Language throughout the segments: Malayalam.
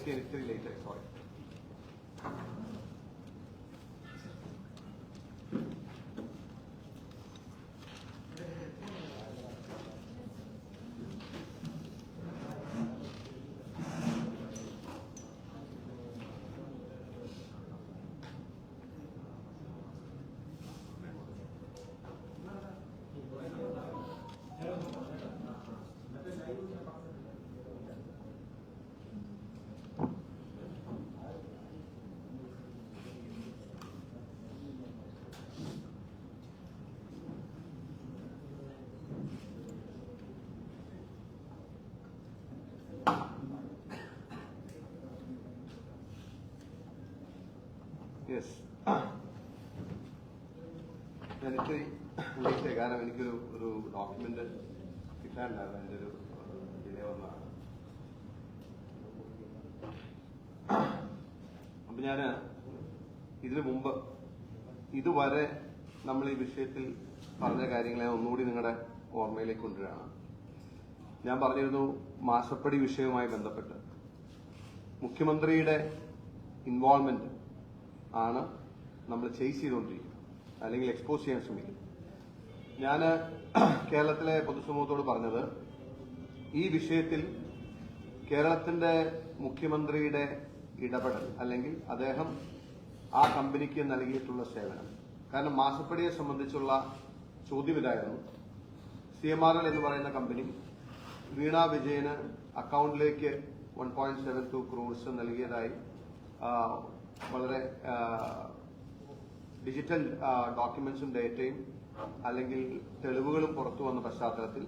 എനിക്ക് ഇത്തിരി ലേറ്റായി, സോറി. യെസ്, ഞാനിത്തിരി ലേറ്റായി, കാരണം എനിക്കൊരു ഡോക്യുമെന്റ് കിട്ടാനുണ്ടായിരുന്നു, അതിൻ്റെ ഒരു ഡിലേ വന്നതാണ്. അപ്പൊ ഞാൻ ഇതിനു മുമ്പ് ഇതുവരെ നമ്മൾ ഈ വിഷയത്തിൽ പറഞ്ഞ കാര്യങ്ങളെ ഒന്നുകൂടി നിങ്ങളുടെ ഓർമ്മയിലേക്ക് കൊണ്ടുവരികയാണ്. ഞാൻ പറഞ്ഞിരുന്നു, മാസപ്പടി വിഷയവുമായി ബന്ധപ്പെട്ട് മുഖ്യമന്ത്രിയുടെ ഇൻവോൾവ്മെന്റ് ആണ് നമ്മൾ ചേസ് ചെയ്തുകൊണ്ടിരിക്കുന്നത്, അല്ലെങ്കിൽ എക്സ്പോസ് ചെയ്യാൻ ശ്രമിക്കുന്നത്. ഞാൻ കേരളത്തിലെ പൊതുസമൂഹത്തോട് പറഞ്ഞത്, ഈ വിഷയത്തിൽ കേരളത്തിന്റെ മുഖ്യമന്ത്രിയുടെ ഇടപെടൽ, അല്ലെങ്കിൽ അദ്ദേഹം ആ കമ്പനിക്ക് നൽകിയിട്ടുള്ള സേവനം. കാരണം മാസപ്പടിയെ സംബന്ധിച്ചുള്ള ചോദ്യം ഇതായിരുന്നു, CMRL എന്ന് പറയുന്ന കമ്പനി വീണ വിജയന് അക്കൌണ്ടിലേക്ക് 1.72 crores നൽകിയതായി വളരെ ഡിജിറ്റൽ ഡോക്യുമെന്റ്സും ഡേറ്റയും അല്ലെങ്കിൽ തെളിവുകളും പുറത്തു വന്ന പശ്ചാത്തലത്തിൽ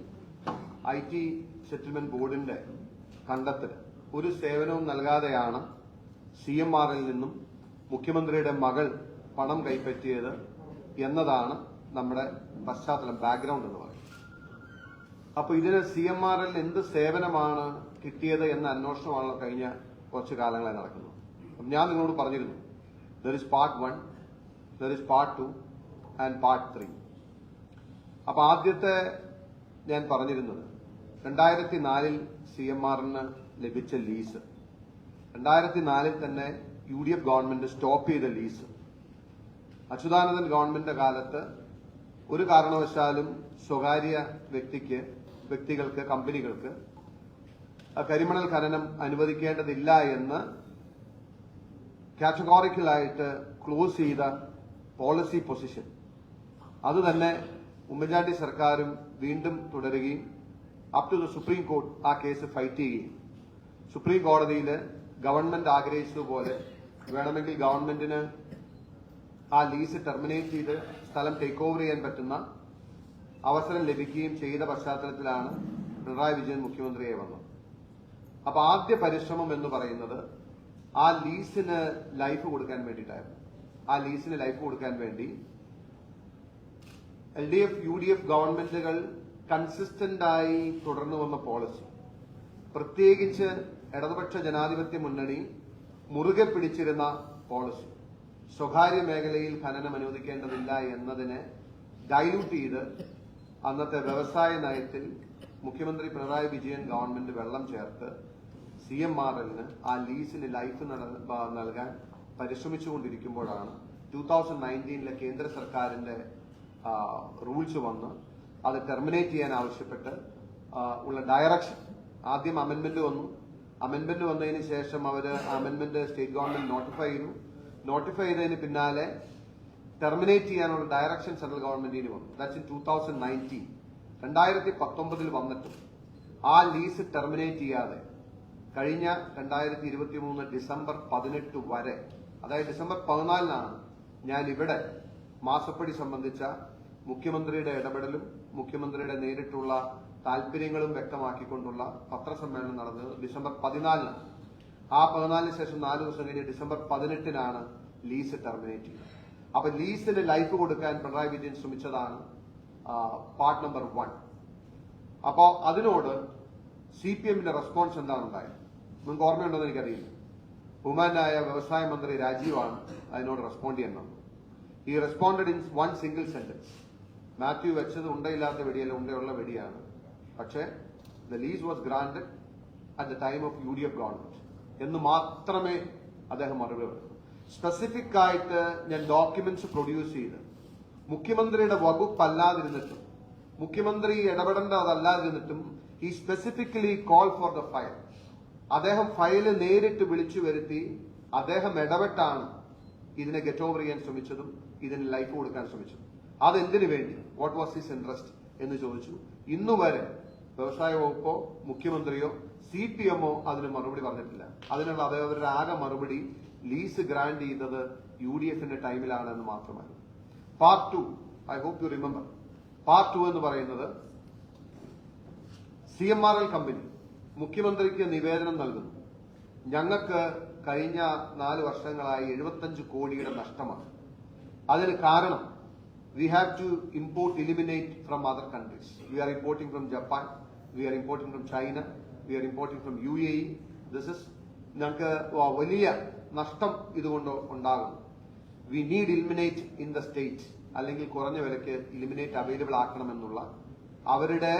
IT സെറ്റിൽമെന്റ് ബോർഡിന്റെ കണ്ടെത്തൽ ഒരു സേവനവും നൽകാതെയാണ് CMRL നിന്നും മുഖ്യമന്ത്രിയുടെ മകൾ പണം കൈപ്പറ്റിയത് എന്നതാണ് നമ്മുടെ പശ്ചാത്തലം, ബാക്ക്ഗ്രൗണ്ട് എന്ന് പറയുന്നത്. അപ്പൊ ഇതിന് CMRL എന്ത് സേവനമാണ് കിട്ടിയത് എന്ന അന്വേഷണമാണല്ലോ കഴിഞ്ഞ കുറച്ചു കാലങ്ങളായി നടക്കുന്നത്. ഞാൻ നിങ്ങളോട് പറഞ്ഞിരുന്നു, there is part 1, there is part 2 and part 3. അപ്പൊ ആദ്യത്തെ ഞാൻ പറഞ്ഞിരുന്നത് 2004 CMRLന് ലഭിച്ച ലീസ്, 2004 തന്നെ UDF ഗവൺമെന്റ് സ്റ്റോപ്പ് ചെയ്ത ലീസ്, അച്യുതാനന്ദൻ ഗവൺമെന്റിന്റെ കാലത്ത് ഒരു കാരണവശാലും സ്വകാര്യ വ്യക്തികൾക്ക്, കമ്പനികൾക്ക് കരിമണൽ ഖനനം അനുവദിക്കേണ്ടതില്ല എന്ന് കാറ്റഗോറിക്കലായിട്ട് ക്ലോസ് ചെയ്ത പോളിസി പൊസിഷൻ, അതുതന്നെ ഉമ്മൻചാണ്ടി സർക്കാരും വീണ്ടും തുടരുകയും up to the supreme court ആ കേസ് ഫൈറ്റ് ചെയ്യുകയും സുപ്രീം കോടതിയിൽ ഗവൺമെന്റ് ആഗ്രഹിച്ചതുപോലെ വേണമെങ്കിൽ ഗവൺമെന്റിന് ആ ലീസ് ടെർമിനേറ്റ് ചെയ്ത് സ്ഥലം ടേക്ക് ഓവർ ചെയ്യാൻ പറ്റുന്ന അവസരം ലഭിക്കുകയും ചെയ്ത പശ്ചാത്തലത്തിലാണ് പിണറായി വിജയൻ മുഖ്യമന്ത്രിയായി വന്നത്. അപ്പൊ ആദ്യ പരിശ്രമം എന്ന് പറയുന്നത് ആ ലീസിന് ലൈഫ് കൊടുക്കാൻ വേണ്ടിയിട്ടായിരുന്നു. ആ ലീസിന് ലൈഫ് കൊടുക്കാൻ വേണ്ടി LDF UDF ഗവൺമെന്റുകൾ കൺസിസ്റ്റന്റ് ആയി തുടർന്നു വന്ന പോളിസി, പ്രത്യേകിച്ച് ഇടതുപക്ഷ ജനാധിപത്യ മുന്നണി മുറുകെ പിടിച്ചിരുന്ന പോളിസി, സ്വകാര്യ മേഖലയിൽ ഖനനം അനുവദിക്കേണ്ടതില്ല എന്നതിനെ ഡൈല്യൂട്ട് ചെയ്ത് അന്നത്തെ വ്യവസായ നയത്തിൽ മുഖ്യമന്ത്രി പിണറായി വിജയൻ ഗവൺമെന്റ് വെള്ളം ചേർത്ത് CMRLന് ആ ലീസിന് ലൈഫ് നൽകാൻ പരിശ്രമിച്ചുകൊണ്ടിരിക്കുമ്പോഴാണ് 2019 കേന്ദ്ര സർക്കാരിന്റെ റൂൾസ് വന്ന് അത് ടെർമിനേറ്റ് ചെയ്യാൻ ആവശ്യപ്പെട്ട് ഉള്ള ഡയറക്ഷൻ. ആദ്യം അമെന്റ്മെന്റ് വന്നു. അമെന്റ്മെന്റ് വന്നതിന് ശേഷം അവർ അമെന്റ്മെന്റ് സ്റ്റേറ്റ് ഗവൺമെന്റ് നോട്ടിഫൈ ചെയ്തതിന് പിന്നാലെ ടെർമിനേറ്റ് ചെയ്യാനുള്ള ഡയറക്ഷൻ സെൻട്രൽ ഗവൺമെന്റിന് വന്നു. That's in 2019. 2019 വന്നിട്ടും ആ ലീസ് ടെർമിനേറ്റ് ചെയ്യാതെ കഴിഞ്ഞ 2023 ഡിസംബർ 18 വരെ, അതായത് ഡിസംബർ 14 ഞാൻ ഇവിടെ മാസപ്പടി സംബന്ധിച്ച മുഖ്യമന്ത്രിയുടെ ഇടപെടലും മുഖ്യമന്ത്രിയുടെ നേരിട്ടുള്ള താൽപര്യങ്ങളും വ്യക്തമാക്കിക്കൊണ്ടുള്ള പത്രസമ്മേളനം നടന്നത് ഡിസംബർ 14. ആ 14 ശേഷം 4 ദിവസം കഴിഞ്ഞ് ഡിസംബർ 18 ലീസ് ടെർമിനേറ്റ് ചെയ്തത്. അപ്പൊ ലീസിന് ലൈഫ് കൊടുക്കാൻ പിണറായി വിജയൻ ശ്രമിച്ചതാണ് പാർട്ട് നമ്പർ 1. അപ്പോ അതിനോട് CPMന്റെ റെസ്പോൺസ് എന്താണ് ഉണ്ടായത്? നിങ്ങൾക്ക് ഓർമ്മയുണ്ടോന്ന് എനിക്കറിയില്ല. ബഹുമാനായ വ്യവസായ മന്ത്രി രാജീവാണ് അതിനോട് റെസ്പോണ്ട് ചെയ്യുന്നത്. ഈ responded in 1 single sentence. Mathew വെച്ചത് ഉണ്ടയില്ലാത്ത വെടിയല്ല, ഉണ്ടയുള്ള വെടിയാണ്. പക്ഷേ the lease was granted at the time of UDF government. എന്ന് മാത്രമേ അദ്ദേഹം മറുപടി പറഞ്ഞു. സ്പെസിഫിക് ആയിട്ട് ഞാൻ ഡോക്യുമെന്റ്സ് പ്രൊഡ്യൂസ് ചെയ്ത് മുഖ്യമന്ത്രിയുടെ വകുപ്പല്ലാതിരുന്നിട്ടും മുഖ്യമന്ത്രി ഇടപെടേണ്ടതല്ലാതിരുന്നിട്ടും ഈ specifically call for the file. അദ്ദേഹം ഫയല് നേരിട്ട് വിളിച്ചു വരുത്തി അദ്ദേഹം ഇടപെട്ടാണ് ഇതിനെ ഗെറ്റ് ഓവർ ചെയ്യാൻ ശ്രമിച്ചതും ഇതിന് ലൈഫ് കൊടുക്കാൻ ശ്രമിച്ചതും. അതെന്തിനു വേണ്ടി, വാട്ട് വാസ് ഹിസ് ഇൻട്രസ്റ്റ് എന്ന് ചോദിച്ചു. ഇന്നുവരെ വ്യവസായ വകുപ്പോ മുഖ്യമന്ത്രിയോ CPMോ അതിന് മറുപടി പറഞ്ഞിട്ടില്ല. അതിനുള്ള അവരുടെ ആകെ മറുപടി ലീസ് ഗ്രാന്റ് ചെയ്തത് UDFന്റെ ടൈമിലാണ് എന്ന് മാത്രമാണ്. Part 2, I hope you remember. Part 2 എന്ന് പറയുന്നത് CMRL കമ്പനി മുഖ്യമന്ത്രിക്ക് നിവേദനം നൽകുന്നു. ഞങ്ങൾക്ക് കഴിഞ്ഞ 4 വർഷങ്ങളായി 75 കോടിയുടെ നഷ്ടമാണ്. അതിന് കാരണം we have to eliminate from other countries. We are importing from Japan, we are importing from China, we are importing from UAE. This is ഞങ്ങൾക്ക് വലിയ നഷ്ടം ഇതുകൊണ്ട് ഉണ്ടാകുന്നു. We need eliminate in the state, അല്ലെങ്കിൽ കുറഞ്ഞ വിലയ്ക്ക് eliminate അവൈലബിൾ ആക്കണമെന്നുള്ള അവരുടെ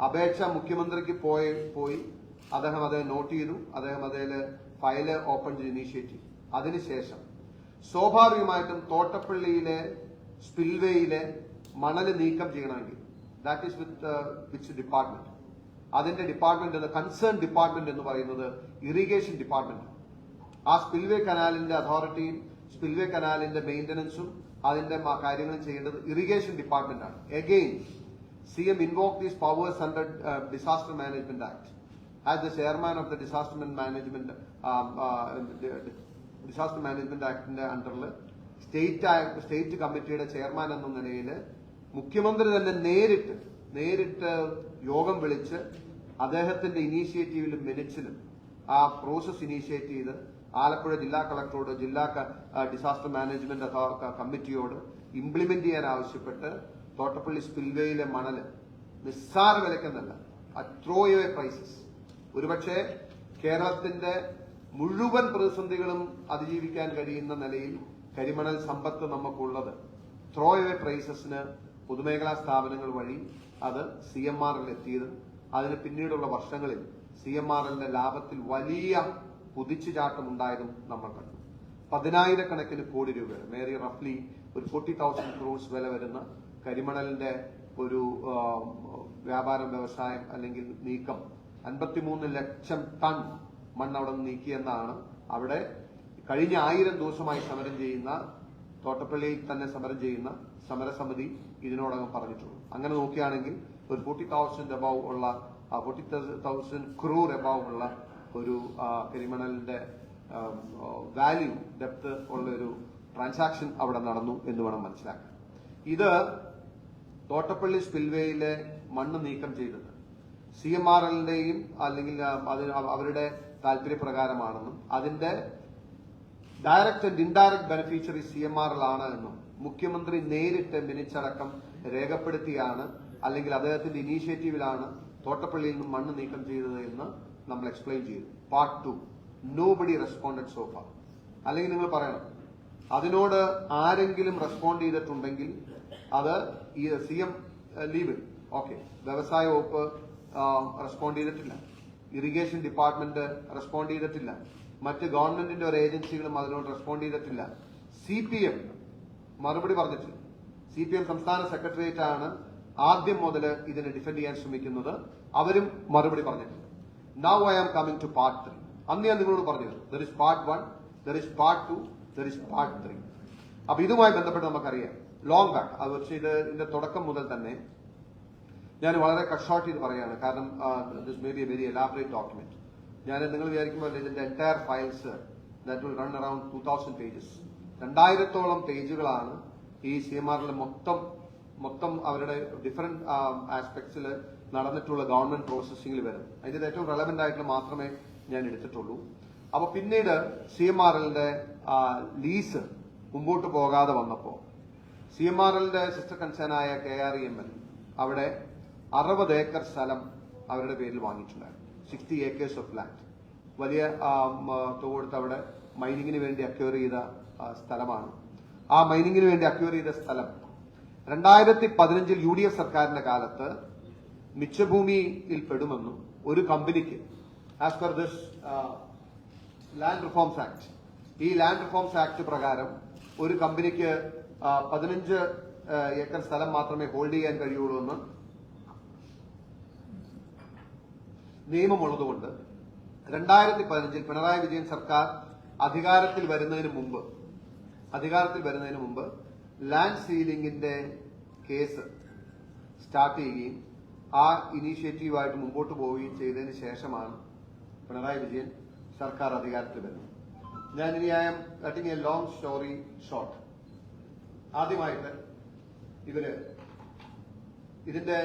അപേക്ഷ മുഖ്യമന്ത്രിക്ക് പോയി അദ്ദേഹം അത് നോട്ട് ചെയ്തു. അദ്ദേഹം അതിൽ ഫയല് ഓപ്പൺ ചെയ്ത് ഇനീഷ്യേറ്റ് ചെയ്തു. അതിനുശേഷം സ്വാഭാവികമായിട്ടും തോട്ടപ്പള്ളിയിലെ സ്പിൽവേയിലെ മണല് നീക്കം ചെയ്യണമെങ്കിൽ ദാറ്റ് ഈസ് വിച്ച് ഡിപ്പാർട്ട്മെന്റ്. അതിന്റെ ഡിപ്പാർട്ട്മെന്റ്, കൺസേൺ ഡിപ്പാർട്ട്മെന്റ് എന്ന് പറയുന്നത് ഇറിഗേഷൻ ഡിപ്പാർട്ട്മെന്റ്. ആ സ്പിൽവേ കനാലിന്റെ അതോറിറ്റിയും സ്പിൽവേ കനാലിന്റെ മെയിന്റനൻസും അതിന്റെ കാര്യങ്ങളും ചെയ്യേണ്ടത് ഇറിഗേഷൻ ഡിപ്പാർട്ട്മെന്റ് ആണ്. Again CM invoked these powers under Disaster Management Act. As the chairman of the Disaster Management Actന്റെ അണ്ടറിൽ സ്റ്റേറ്റ് കമ്മിറ്റിയുടെ ചെയർമാൻ എന്ന നിലയിൽ മുഖ്യമന്ത്രി തന്നെ നേരിട്ട് യോഗം വിളിച്ച് അദ്ദേഹത്തിന്റെ ഇനീഷ്യേറ്റീവിലും മിനിറ്റ്സിലും ആ പ്രോസസ് ഇനീഷ്യേറ്റ് ചെയ്ത് ആലപ്പുഴ ജില്ലാ കളക്ടറോട് ജില്ലാ ഡിസാസ്റ്റർ മാനേജ്മെന്റ് കമ്മിറ്റിയോട് ഇംപ്ലിമെന്റ് ചെയ്യാൻ ആവശ്യപ്പെട്ട് തോട്ടപ്പള്ളി സ്പിൽവേയിലെ മണല് നിസ്സാര വിലക്കെന്നല്ല, ത്രോയവേ പ്രൈസസ്, ഒരുപക്ഷെ കേരളത്തിന്റെ മുഴുവൻ പ്രതിസന്ധികളും അതിജീവിക്കാൻ കഴിയുന്ന നിലയിൽ കരിമണൽ സമ്പത്ത് നമുക്കുള്ളത് ത്രോയവേ പ്രൈസസിന് പൊതുമേഖലാ സ്ഥാപനങ്ങൾ വഴി അത് CMRL എത്തിയത്. അതിന് പിന്നീടുള്ള വർഷങ്ങളിൽ CMRLന്റെ ലാഭത്തിൽ വലിയ കുതിച്ചുചാട്ടം ഉണ്ടായതും നമ്മൾ കണ്ടു. 10,000 കോടി രൂപയുടെ മേരി റഫ്ലി ഒരു 40,000 crores വില വരുന്ന കരിമണലിന്റെ ഒരു വ്യാപാരം, വ്യവസായം അല്ലെങ്കിൽ നീക്കം 53 ലക്ഷം ടൺ മണ്ണ് അവിടെ നിന്ന് നീക്കിയെന്നാണ് അവിടെ കഴിഞ്ഞ 1000 ദിവസമായി സമരം ചെയ്യുന്ന, തോട്ടപ്പള്ളിയിൽ തന്നെ സമരം ചെയ്യുന്ന സമരസമിതി ഇതിനോടകം പറഞ്ഞിട്ടുള്ളൂ. അങ്ങനെ നോക്കുകയാണെങ്കിൽ ഒരു 40,000 അബവ് ഉള്ള 40,000 crore അബവ് ഉള്ള ഒരു കരിമണലിന്റെ വാല്യൂ ഡെപ്ത് ഉള്ള ഒരു ട്രാൻസാക്ഷൻ അവിടെ നടന്നു എന്ന് വേണം മനസ്സിലാക്കാൻ. ഇത് തോട്ടപ്പള്ളി സ്പിൽവേയിലെ മണ്ണ് നീക്കം ചെയ്തത് CMRLന്റെയും അല്ലെങ്കിൽ അവരുടെ താല്പര്യപ്രകാരമാണെന്നും അതിന്റെ direct and indirect beneficiary CMRL ആണ് എന്നും മുഖ്യമന്ത്രി നേരിട്ട് മിനിച്ചടക്കം രേഖപ്പെടുത്തിയാണ്, അല്ലെങ്കിൽ അദ്ദേഹത്തിന്റെ ഇനീഷ്യേറ്റീവിലാണ് തോട്ടപ്പള്ളിയിൽ നിന്നും മണ്ണ് നീക്കം ചെയ്തത് എന്ന് നമ്മൾ എക്സ്പ്ലെയിൻ ചെയ്തു. Part 2, nobody responded so far. അല്ലെങ്കിൽ നിങ്ങൾ പറയണം അതിനോട് ആരെങ്കിലും റെസ്പോണ്ട് ചെയ്തിട്ടുണ്ടെങ്കിൽ അത് ഈ CM ലീവ്. ഓക്കെ, വ്യവസായ വകുപ്പ് റെസ്പോണ്ട് ചെയ്തിട്ടില്ല, ഇറിഗേഷൻ ഡിപ്പാർട്ട്മെന്റ് റെസ്പോണ്ട് ചെയ്തിട്ടില്ല, മറ്റ് ഗവൺമെന്റിന്റെ ഒരു ഏജൻസികളും അതിനോട് റെസ്പോണ്ട് ചെയ്തിട്ടില്ല. CPM മറുപടി പറഞ്ഞിട്ടില്ല. CPM സംസ്ഥാന സെക്രട്ടേറിയറ്റ് ആണ് ആദ്യം മുതൽ ഇതിനെ ഡിഫെൻഡ് ചെയ്യാൻ ശ്രമിക്കുന്നത്. അവരും മറുപടി പറഞ്ഞിട്ടില്ല. Now I am coming to part 3. അന്ന് ഞാൻ നിങ്ങളോട് പറഞ്ഞത് there is part 1, there is part 2, there is part 3. അപ്പൊ ഇതുമായി ബന്ധപ്പെട്ട് നമുക്കറിയാം ലോങ് ബാക്ക്, അത് വെച്ച് ഇതിന്റെ തുടക്കം മുതൽ തന്നെ ഞാൻ വളരെ കട്ട് ഷോർട്ട് ചെയ്ത് പറയുകയാണ്. കാരണം this may be a very elaborate document. ഞാൻ നിങ്ങൾ വിചാരിക്കുമ്പോൾ ഇതിന്റെ entire files that will run around 2000 pages. 2000ഓളം പേജുകളാണ് ഈ CMRL മൊത്തം അവരുടെ ഡിഫറെന്റ് ആസ്പെക്ട്സിൽ നടന്നിട്ടുള്ള ഗവൺമെന്റ് പ്രോസസ്സിംഗിൽ വരും. അതിന്റെ ഏറ്റവും റെലവെന്റ് ആയിട്ടുള്ള മാത്രമേ ഞാൻ എടുത്തിട്ടുള്ളൂ. അപ്പൊ പിന്നീട് CMRLന്റെ ലീസ് മുമ്പോട്ട് പോകാതെ വന്നപ്പോ CMRLന്റെ സിസ്റ്റർ കൺസേണായ KREML അവിടെ 60 ഏക്കർ സ്ഥലം അവരുടെ പേരിൽ വാങ്ങിയിട്ടുണ്ടായിരുന്നു. 60 acres ഓഫ് ലാൻഡ്. വലിയ തുക അവിടെ മൈനിങ്ങിന് വേണ്ടി അക്വയർ ചെയ്ത സ്ഥലമാണ്. ആ മൈനിങ്ങിന് വേണ്ടി അക്വയർ ചെയ്ത സ്ഥലം 2015 UDF സർക്കാരിന്റെ കാലത്ത് മിച്ചഭൂമിയിൽ പെടുമെന്നും ഒരു കമ്പനിക്ക് as per this land reforms act. ഈ ലാൻഡ് റിഫോംസ് ആക്ട് പ്രകാരം ഒരു കമ്പനിക്ക് 15 ഏക്കർ സ്ഥലം മാത്രമേ ഹോൾഡ് ചെയ്യാൻ കഴിയുള്ളൂ എന്ന് നിയമമുള്ളതുകൊണ്ട് 2015 പിണറായി വിജയൻ സർക്കാർ അധികാരത്തിൽ വരുന്നതിന് മുമ്പ് ലാൻഡ് സീലിംഗിന്റെ കേസ് സ്റ്റാർട്ട് ചെയ്യുകയും ആ ഇനീഷ്യേറ്റീവായിട്ട് മുമ്പോട്ട് പോവുകയും ചെയ്തതിന് ശേഷമാണ് പിണറായി വിജയൻ സർക്കാർ അധികാരത്തിൽ വരുന്നത്. ഞാൻ ഇനി I M cutting A long story short. ആദ്യമായിട്ട് ഇതിന്റെ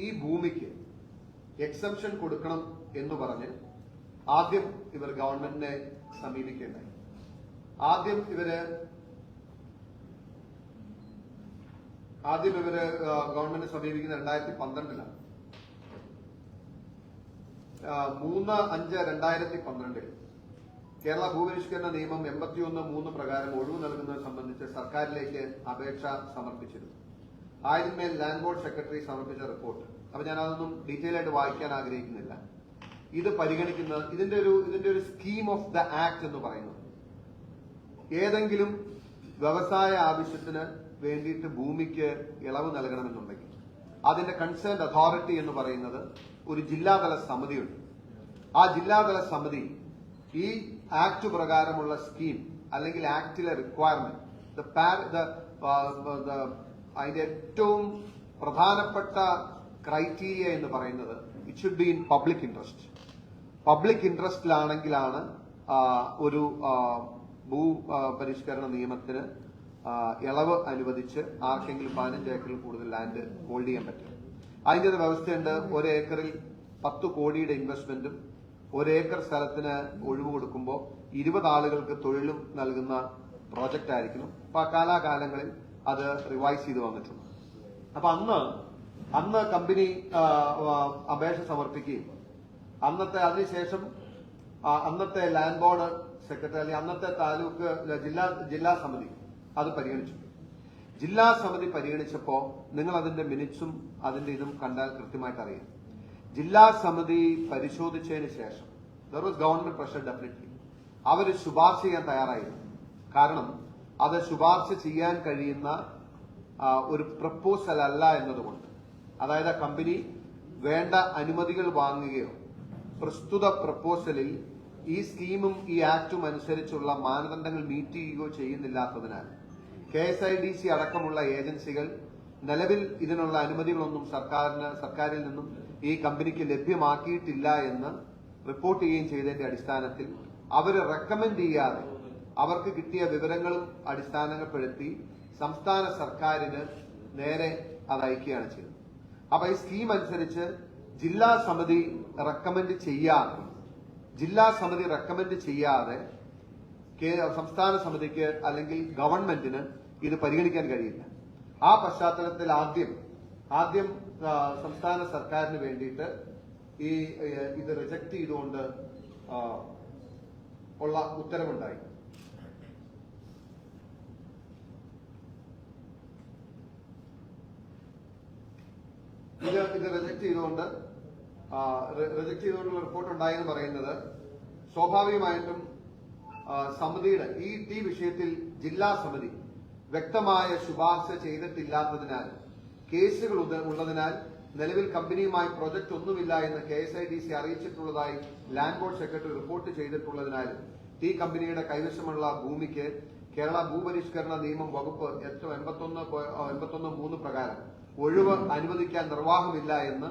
ഈ ഭൂമിക്ക് എക്സംഷൻ കൊടുക്കണം എന്ന് പറഞ്ഞ് ആദ്യം ഇവർ ഗവൺമെന്റിനെ സമീപിക്കേണ്ടായി. ആദ്യം ഇവര് ഗവൺമെന്റിനെ സമീപിക്കുന്നത് 2012 3/5/2012 കേരള ഭൂപരിഷ്കരണ നിയമം 81(3) പ്രകാരം ഒഴിവ് നൽകുന്നത് സംബന്ധിച്ച് സർക്കാരിലേക്ക് അപേക്ഷ സമർപ്പിച്ചിരുന്നു. ആയതിന്മേൽ ലാൻഡ് ബോർഡ് സെക്രട്ടറി സമർപ്പിച്ച റിപ്പോർട്ട്. അപ്പൊ ഞാൻ അതൊന്നും ഡീറ്റെയിൽ ആയിട്ട് വായിക്കാൻ ആഗ്രഹിക്കുന്നില്ല. ഇത് പരിഗണിക്കുന്നത് ഇതിന്റെ ഒരു സ്കീം ഓഫ് ദ ആക്ട് എന്ന് പറയുന്നത് ഏതെങ്കിലും വ്യവസായ ആവശ്യത്തിന് വേണ്ടിയിട്ട് ഭൂമിക്ക് ഇളവ് നൽകണമെന്നുണ്ടെങ്കിൽ അതിന്റെ കൺസേൺഡ് അതോറിറ്റി എന്ന് പറയുന്നത് ഒരു ജില്ലാതല സമിതിയുണ്ട്. ആ ജില്ലാതല സമിതി ഈ ആക്ട് പ്രകാരമുള്ള സ്കീം അല്ലെങ്കിൽ ആക്ടിലെ റിക്വയർമെന്റ് അതിന്റെ ഏറ്റവും പ്രധാനപ്പെട്ട ക്രൈറ്റീരിയ എന്ന് പറയുന്നത് it should be in public interest. Public ഇൻട്രസ്റ്റിലാണെങ്കിലാണ് ഒരു ഭൂപരിഷ്കരണ നിയമത്തിന് ഇളവ് അനുവദിച്ച് ആർക്കെങ്കിലും 15 ഏക്കറിൽ കൂടുതൽ ലാൻഡ് ഹോൾഡ് ചെയ്യാൻ പറ്റും. അതിന്റെ ഒരു വ്യവസ്ഥയുണ്ട്. 1 ഏക്കറിൽ 10 കോടിയുടെ ഇൻവെസ്റ്റ്മെന്റും 1 ഏക്കർ സ്ഥലത്തിന് ഒഴിവ് കൊടുക്കുമ്പോൾ 20 ആളുകൾക്ക് തൊഴിലും നൽകുന്ന പ്രോജക്റ്റ് ആയിരിക്കണം. അപ്പൊ കാലാകാലങ്ങളിൽ അത് റിവൈസ് ചെയ്ത് വന്നിട്ടുണ്ട്. അപ്പൊ അന്ന് കമ്പനി അപേക്ഷ സമർപ്പിക്കുകയും അതിനുശേഷം അന്നത്തെ ലാൻഡ് ബോർഡ് സെക്രട്ടറി അല്ലെങ്കിൽ അന്നത്തെ താലൂക്ക് ജില്ലാ സമിതി അത് പരിഗണിച്ചു. ജില്ലാ സമിതി പരിഗണിച്ചപ്പോ നിങ്ങൾ അതിന്റെ മിനിറ്റ്സും അതിന്റെ ഇതും കണ്ടാൽ കൃത്യമായിട്ട് അറിയാം. ജില്ലാ സമിതി പരിശോധിച്ചതിന് ശേഷം there was government pressure definitely. അവർ ശുപാർശ ചെയ്യാൻ തയ്യാറായിരുന്നു. കാരണം അത് ശുപാർശ ചെയ്യാൻ കഴിയുന്ന ഒരു പ്രപ്പോസൽ അല്ല എന്നതുകൊണ്ട്. അതായത് കമ്പനി വേണ്ട അനുമതികൾ വാങ്ങുകയോ പ്രസ്തുത പ്രപ്പോസലിൽ ഈ സ്കീമും ഈ ആക്ടും അനുസരിച്ചുള്ള മാനദണ്ഡങ്ങൾ മീറ്റ് ചെയ്യുകയോ ചെയ്യുന്നില്ലാത്തതിനാൽ KSIDC അടക്കമുള്ള ഏജൻസികൾ നിലവിൽ ഇതിനുള്ള അനുമതികളൊന്നും സർക്കാരിൽ നിന്നും ഈ കമ്പനിക്ക് ലഭ്യമാക്കിയിട്ടില്ല എന്ന് റിപ്പോർട്ട് ചെയ്യുകയും ചെയ്തതിന്റെ അടിസ്ഥാനത്തിൽ അവർ റെക്കമെൻഡ് ചെയ്യാതെ അവർക്ക് കിട്ടിയ വിവരങ്ങളും അടിസ്ഥാനപ്പെടുത്തി സംസ്ഥാന സർക്കാരിന് നേരെ അത് അയക്കുകയാണ് ചെയ്തത്. അപ്പൊ ഈ സ്കീം അനുസരിച്ച് ജില്ലാ സമിതി റെക്കമെൻഡ് ചെയ്യാതെ സംസ്ഥാന സമിതിക്ക് അല്ലെങ്കിൽ ഗവൺമെന്റിന് ഇത് പരിഗണിക്കാൻ കഴിയില്ല. ആ പശ്ചാത്തലത്തിൽ ആദ്യം സംസ്ഥാന സർക്കാരിന് വേണ്ടിയിട്ട് ഇത് റിജക്ട് ചെയ്തുകൊണ്ട് ഉള്ള ഉത്തരവുണ്ടായി. ഇത് റിജക്ട് ചെയ്തുകൊണ്ടുള്ള റിപ്പോർട്ട് ഉണ്ടായെന്ന് പറയുന്നത് സ്വാഭാവികമായിട്ടും സമിതിയുടെ ഈ വിഷയത്തിൽ ജില്ലാ സമിതി വ്യക്തമായ ശുപാർശ ചെയ്തിട്ടില്ലാത്തതിനാൽ കേസുകൾ ഉള്ളതിനാൽ നിലവിൽ കമ്പനിയുമായി പ്രൊജക്ട് ഒന്നുമില്ല എന്ന് KSIDC അറിയിച്ചിട്ടുള്ളതായി ലാൻഡ് ബോർഡ് സെക്രട്ടറി റിപ്പോർട്ട് ചെയ്തിട്ടുള്ളതിനാലും ഈ കമ്പനിയുടെ കൈവശമുള്ള ഭൂമിക്ക് കേരള ഭൂപരിഷ്കരണ നിയമം വകുപ്പ് 81(3) പ്രകാരം ഒഴിവ് അനുവദിക്കാൻ നിർവാഹമില്ല എന്ന്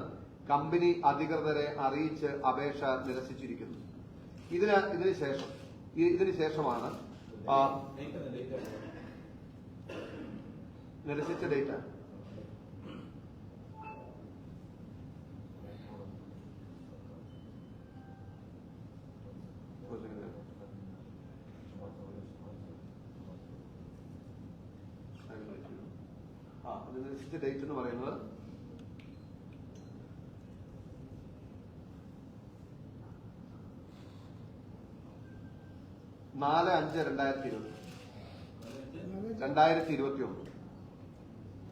കമ്പനി അധികൃതരെ അറിയിച്ച് അപേക്ഷ നിരസിച്ചിരിക്കുന്നു. ഇതിന് ശേഷമാണ് നിരസിച്ച ഡേറ്റ നിരസിച്ച ഡേറ്റ് എന്ന് പറയുന്നത് 4/5/2021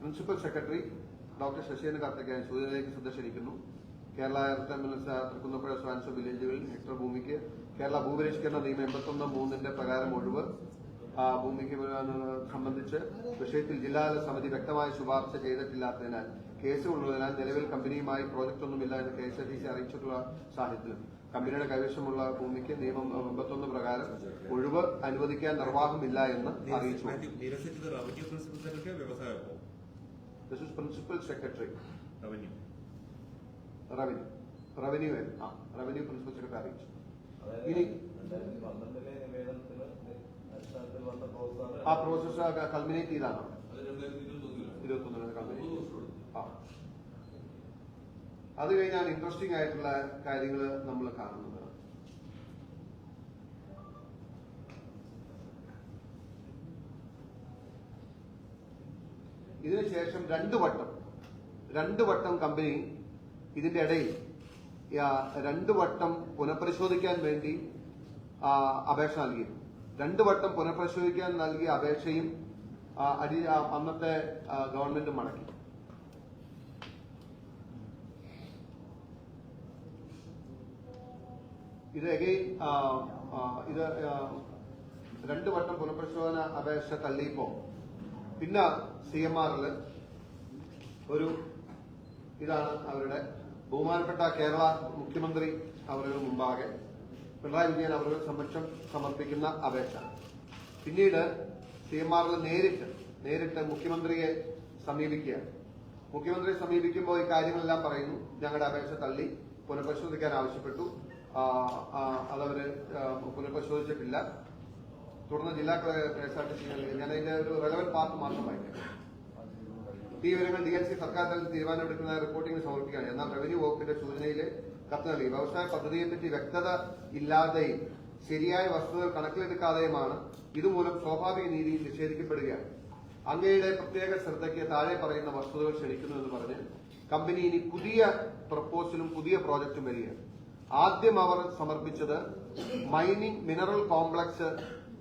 principal secretary doctor Saseendran Karthikeyan സൂചനയിലേക്ക് ശ്രദ്ധ ക്ഷണിക്കുന്നു. കേരള എർത്ത് മിൽസ് തൃക്കുന്നപ്പുഴ സ്വാൻസ് വില്ലേജുകളിൽ ഹെക്ടർ ഭൂമിക്ക് കേരള ഭൂപരിഷ്കരണ നിയമം 81(3) പ്രകാരം ഒഴിവ് ഭൂമിക്ക് സംബന്ധിച്ച് വിഷയത്തിൽ ജില്ലാതല സമിതി വ്യക്തമായ ശുപാർശ ചെയ്തിട്ടില്ലാത്തതിനാൽ കേസ് ഉള്ളതിനാൽ നിലവിൽ കമ്പനിയുമായി പ്രോജക്ടൊന്നുമില്ല എന്ന് KSRTC അറിയിച്ചിട്ടുള്ള സാഹചര്യത്തിലും കമ്പനിയുടെ കൈവശമുള്ള ഭൂമിക്ക് നിയമം 81 പ്രകാരം ഒഴിവ് അനുവദിക്കാൻ നിർവാഹമില്ല എന്ന് അറിയിച്ചു. This is Principal Secretary. Revenue Principal Secretary അറിയിച്ചു. ഇനി ആ പ്രോസസ് കൾമിനേറ്റ് ചെയ്താണ് 21 കൾമിനേറ്റ്. അത് കഴിഞ്ഞാൽ ഇൻട്രസ്റ്റിംഗ് ആയിട്ടുള്ള കാര്യങ്ങൾ നമ്മൾ കാണുന്നത്. ഇതിനുശേഷം രണ്ടു വട്ടം കമ്പനി ഇതിന്റെ ഇടയിൽ 2 വട്ടം പുനഃപരിശോധിക്കാൻ വേണ്ടി അപേക്ഷ നൽകിയിരുന്നു. 2 വട്ടം പുനഃപരിശോധിക്കാൻ നൽകിയ അപേക്ഷയും അന്നത്തെ ഗവൺമെന്റ് മടക്കി. ഇത് അഗെയിൻ ഇത് 2 വട്ടം പുനഃപരിശോധന അപേക്ഷ തള്ളിയപ്പോ പിന്നെ CMRL ഒരു ഇതാണ് അവരുടെ ബഹുമാനപ്പെട്ട കേരള മുഖ്യമന്ത്രി അവരുടെ മുമ്പാകെ പിണറായി വിജയൻ അവരുടെ സമക്ഷം സമർപ്പിക്കുന്ന അപേക്ഷ. പിന്നീട് CMRL നേരിട്ട് മുഖ്യമന്ത്രിയെ സമീപിക്കുകയാണ്. മുഖ്യമന്ത്രിയെ സമീപിക്കുമ്പോൾ ഈ കാര്യങ്ങളെല്ലാം പറയുന്നു. ഞങ്ങളുടെ അപേക്ഷ തള്ളി പുനഃപരിശോധിക്കാൻ ആവശ്യപ്പെട്ടു. അതവര് പുനഃപരിശോധിച്ചിട്ടില്ല. തുടർന്ന് ജില്ലാ KSRTC ഞാൻ അതിന്റെ ഒരു റെലവന്റ് പാർട്ട് മാത്രം വായിക്കാം. ഈ വിവരങ്ങൾ DLC സർക്കാർ തലത്തിൽ തീരുമാനമെടുക്കുന്ന റിപ്പോർട്ടിംഗ് സമർപ്പിക്കുകയാണ്. എന്നാൽ റവന്യൂ വകുപ്പിന്റെ സൂചനയിലെ കത്ത് നൽകി. വ്യവസായ പദ്ധതിയെപ്പറ്റി വ്യക്തത ഇല്ലാതെയും ശരിയായ വസ്തുതകൾ കണക്കിലെടുക്കാതെയുമാണ് ഇതുമൂലം സ്വാഭാവിക നീതി നിഷേധിക്കപ്പെടുകയാണ്. അങ്ങയുടെ പ്രത്യേക ശ്രദ്ധയ്ക്ക് താഴെ പറയുന്ന വസ്തുതകൾ ക്ഷണിക്കുന്നു എന്ന് പറഞ്ഞ് കമ്പനി ഇനി പുതിയ പ്രപ്പോസലും പുതിയ പ്രോജക്റ്റും വരികയാണ്. ആദ്യം അവർ സമർപ്പിച്ചത് മൈനിങ് മിനറൽ കോംപ്ലക്സ്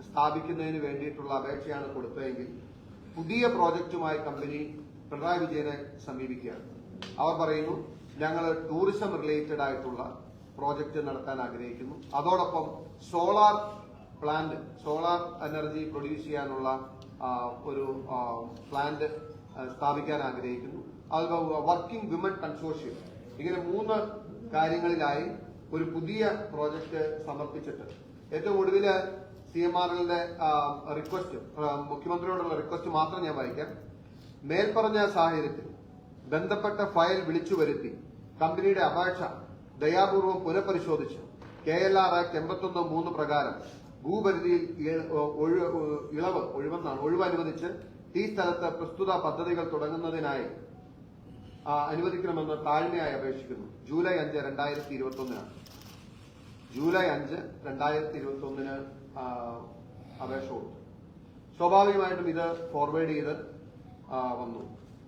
സ്ഥാപിക്കുന്നതിന് വേണ്ടിയിട്ടുള്ള അപേക്ഷയാണ് കൊടുത്തതെങ്കിൽ പുതിയ പ്രോജക്റ്റുമായി കമ്പനി പിണറായി വിജയനെ സമീപിക്കുകയാണ്. അവർ പറയുന്നു ഞങ്ങൾ ടൂറിസം റിലേറ്റഡ് ആയിട്ടുള്ള പ്രോജക്റ്റ് നടത്താൻ ആഗ്രഹിക്കുന്നു. അതോടൊപ്പം solar plant, solar energy produce ചെയ്യാനുള്ള ഒരു പ്ലാന്റ് സ്ഥാപിക്കാൻ ആഗ്രഹിക്കുന്നു. അതുപോലെ വർക്കിംഗ് വിമൻ കൺസോർഷ്യം. ഇങ്ങനെ 3 കാര്യങ്ങളിലായി ഒരു പുതിയ പ്രോജക്റ്റ് സമർപ്പിച്ചിട്ട് ഏറ്റവും ഒടുവില് CMRLന്റെ റിക്വസ്റ്റ്, മുഖ്യമന്ത്രിയോടുള്ള റിക്വസ്റ്റ് മാത്രം ഞാൻ വായിക്കാം. മേൽപ്പറഞ്ഞ സാഹചര്യത്തിൽ ബന്ധപ്പെട്ട ഫയൽ വിളിച്ചു വരുത്തി കമ്പനിയുടെ അപേക്ഷ ദയാപൂർവം പുനഃപരിശോധിച്ച് KLR ആക്ട് 81(3) പ്രകാരം ഭൂപരിധിയിൽ ഒഴിവ് അനുവദിച്ച് ഈ സ്ഥലത്ത് പ്രസ്തുത പദ്ധതികൾ തുടങ്ങുന്നതിനായി അനുവദിക്കണമെന്ന് താഴ്മയായി അപേക്ഷിക്കുന്നു. ജൂലൈ 5, 2021 ജൂലൈ 5, 2021 അപേക്ഷ കൊടുത്തു. സ്വാഭാവികമായിട്ടും ഇത് ഫോർവേഡ് ചെയ്ത് വന്നു.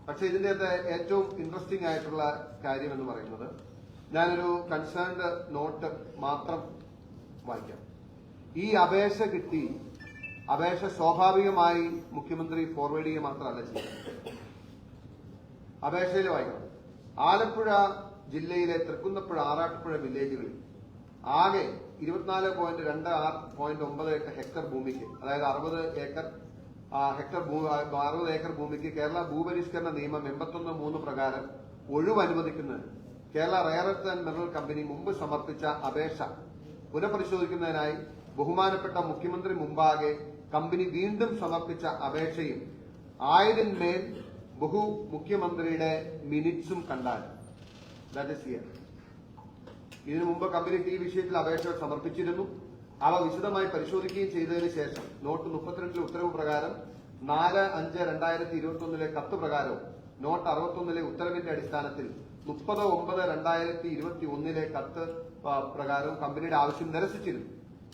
പക്ഷെ ഇതിന്റെ ഏറ്റവും ഇൻട്രസ്റ്റിംഗ് ആയിട്ടുള്ള കാര്യം എന്ന് പറയുന്നത്, ഞാനൊരു കൺസേൺഡ് നോട്ട് മാത്രം വായിക്കാം. ഈ അപേക്ഷ കിട്ടി, അപേക്ഷ സ്വാഭാവികമായി മുഖ്യമന്ത്രി ഫോർവേഡ് ചെയ്യുക മാത്രമല്ല ചെയ്യുന്നത്. അപേക്ഷയിൽ വായിക്കണം. ആലപ്പുഴ ജില്ലയിലെ തൃക്കുന്നപ്പുഴ, ആറാട്ടുപുഴ വില്ലേജുകളിൽ ആകെ 24.26.9 ഹെക്ടർ ഭൂമിക്ക്, അതായത് 60 ഏക്കർ ഭൂമിക്ക് കേരള ഭൂപരിഷ്കരണ നിയമം 81(3) പ്രകാരം ഒഴിവ് അനുവദിക്കുന്നതിന് Kerala rare earth and mineral company മുമ്പ് സമർപ്പിച്ച അപേക്ഷ പുനഃപരിശോധിക്കുന്നതിനായി ബഹുമാനപ്പെട്ട മുഖ്യമന്ത്രി മുമ്പാകെ കമ്പനി വീണ്ടും സമർപ്പിച്ച അപേക്ഷയും ആയതിന്മേൽ മുഖ്യമന്ത്രിയുടെ മിനിറ്റ്സും കണ്ടാൽ ദാറ്റ് ഇസ് ഹിയർ. ഇതിനു മുമ്പ് കമ്പനി ഈ വിഷയത്തിൽ അപേക്ഷ സമർപ്പിച്ചിരുന്നു. അവ വിശദമായി പരിശോധിക്കുകയും ചെയ്തതിനു ശേഷം നോട്ട് 32 ഉത്തരവ് പ്രകാരം 4/5/2021 കത്ത് പ്രകാരവും നോട്ട് 61 ഉത്തരവിന്റെ അടിസ്ഥാനത്തിൽ 30/9/2021 കത്ത് പ്രകാരം കമ്പനിയുടെ ആവശ്യം നിരസിച്ചിരുന്നു.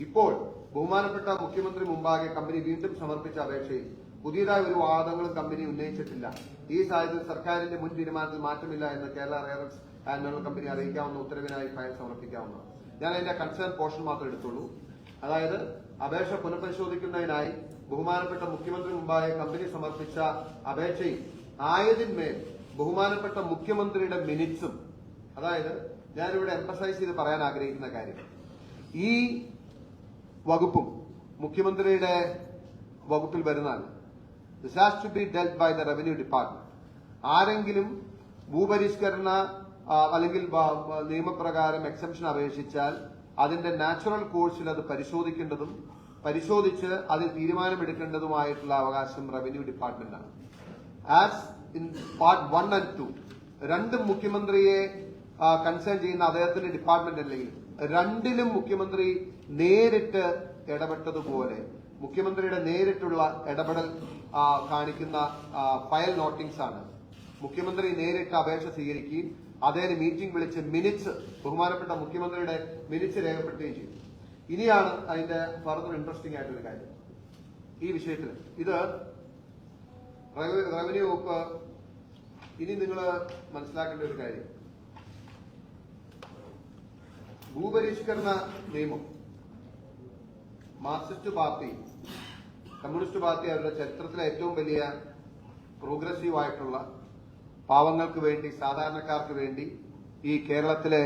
ഇപ്പോൾ ബഹുമാനപ്പെട്ട മുഖ്യമന്ത്രി മുമ്പാകെ കമ്പനി വീണ്ടും സമർപ്പിച്ച അപേക്ഷയിൽ പുതിയതായ ഒരു വാദങ്ങളും കമ്പനി ഉന്നയിച്ചിട്ടില്ല. ഈ സാഹചര്യത്തിൽ സർക്കാരിന്റെ മുൻ തീരുമാനത്തിൽ മാറ്റമില്ല എന്ന് Kerala rare earth and mineral company അറിയിക്കാവുന്ന ഉത്തരവിനായി ഫയൽ സമർപ്പിക്കാവുന്നതാണ്. ഞാൻ അതിന്റെ കൺസേൺ പോർഷൻ മാത്രം എടുത്തുള്ളൂ. അതായത് അപേക്ഷ പുനഃപരിശോധിക്കുന്നതിനായി ബഹുമാനപ്പെട്ട മുഖ്യമന്ത്രി മുമ്പാകെ കമ്പനി സമർപ്പിച്ച അപേക്ഷയും ആയതിന്മേൽ ബഹുമാനപ്പെട്ട മുഖ്യമന്ത്രിയുടെ മിനിറ്റ്സും, അതായത് ഞാനിവിടെ എംഫസൈസ് ചെയ്ത് പറയാൻ ആഗ്രഹിക്കുന്ന കാര്യം, ഈ വകുപ്പും മുഖ്യമന്ത്രിയുടെ വകുപ്പിൽ വരുന്നതാണ്. This has to be dealt by the revenue department. ആരെങ്കിലും ഭൂപരിഷ്കരണ അല്ലെങ്കിൽ നിയമപ്രകാരം എക്സംഷൻ അപേക്ഷിച്ചാൽ അതിന്റെ നാച്ചുറൽ കോഴ്സിൽ അത് പരിശോധിക്കേണ്ടതും പരിശോധിച്ച് അതിൽ തീരുമാനമെടുക്കേണ്ടതുമായിട്ടുള്ള അവകാശം റവന്യൂ ഡിപ്പാർട്ട്മെന്റാണ്. ആസ് ഇൻ പാർട്ട് 1 and 2 രണ്ടും മുഖ്യമന്ത്രിയെ കൺസേൺ ചെയ്യുന്ന അദ്ദേഹത്തിന്റെ ഡിപ്പാർട്ട്മെന്റ് അല്ലെങ്കിൽ രണ്ടിലും മുഖ്യമന്ത്രി നേരിട്ട് ഇടപെട്ടതുപോലെ മുഖ്യമന്ത്രിയുടെ നേരിട്ടുള്ള ഇടപെടൽ കാണിക്കുന്ന ഫയൽ നോട്ടിങ്സ് ആണ്. മുഖ്യമന്ത്രി നേരിട്ട് അപേക്ഷ സ്വീകരിക്കുകയും അദ്ദേഹം മീറ്റിംഗ് വിളിച്ച് മിനിറ്റ്സ് ബഹുമാനപ്പെട്ട മുഖ്യമന്ത്രിയുടെ മിനിറ്റ്സ് രേഖപ്പെടുത്തുകയും ചെയ്തു. ഇനിയാണ് അതിന്റെ ഫർദർ ഇൻട്രസ്റ്റിംഗ് ആയിട്ടൊരു കാര്യം ഈ വിഷയത്തിൽ. ഇത് റവന്യൂ വകുപ്പ് ഇനി നിങ്ങൾ മനസ്സിലാക്കേണ്ട ഒരു കാര്യം, ഭൂപരിഷ്കരണ നിയമം മാർക്സിസ്റ്റ് പാർട്ടി കമ്മ്യൂണിസ്റ്റ് പാർട്ടി അവരുടെ ചരിത്രത്തിലെ ഏറ്റവും വലിയ പ്രോഗ്രസീവ് ആയിട്ടുള്ള പാവങ്ങൾക്ക് വേണ്ടി സാധാരണക്കാർക്ക് വേണ്ടി ഈ കേരളത്തിലെ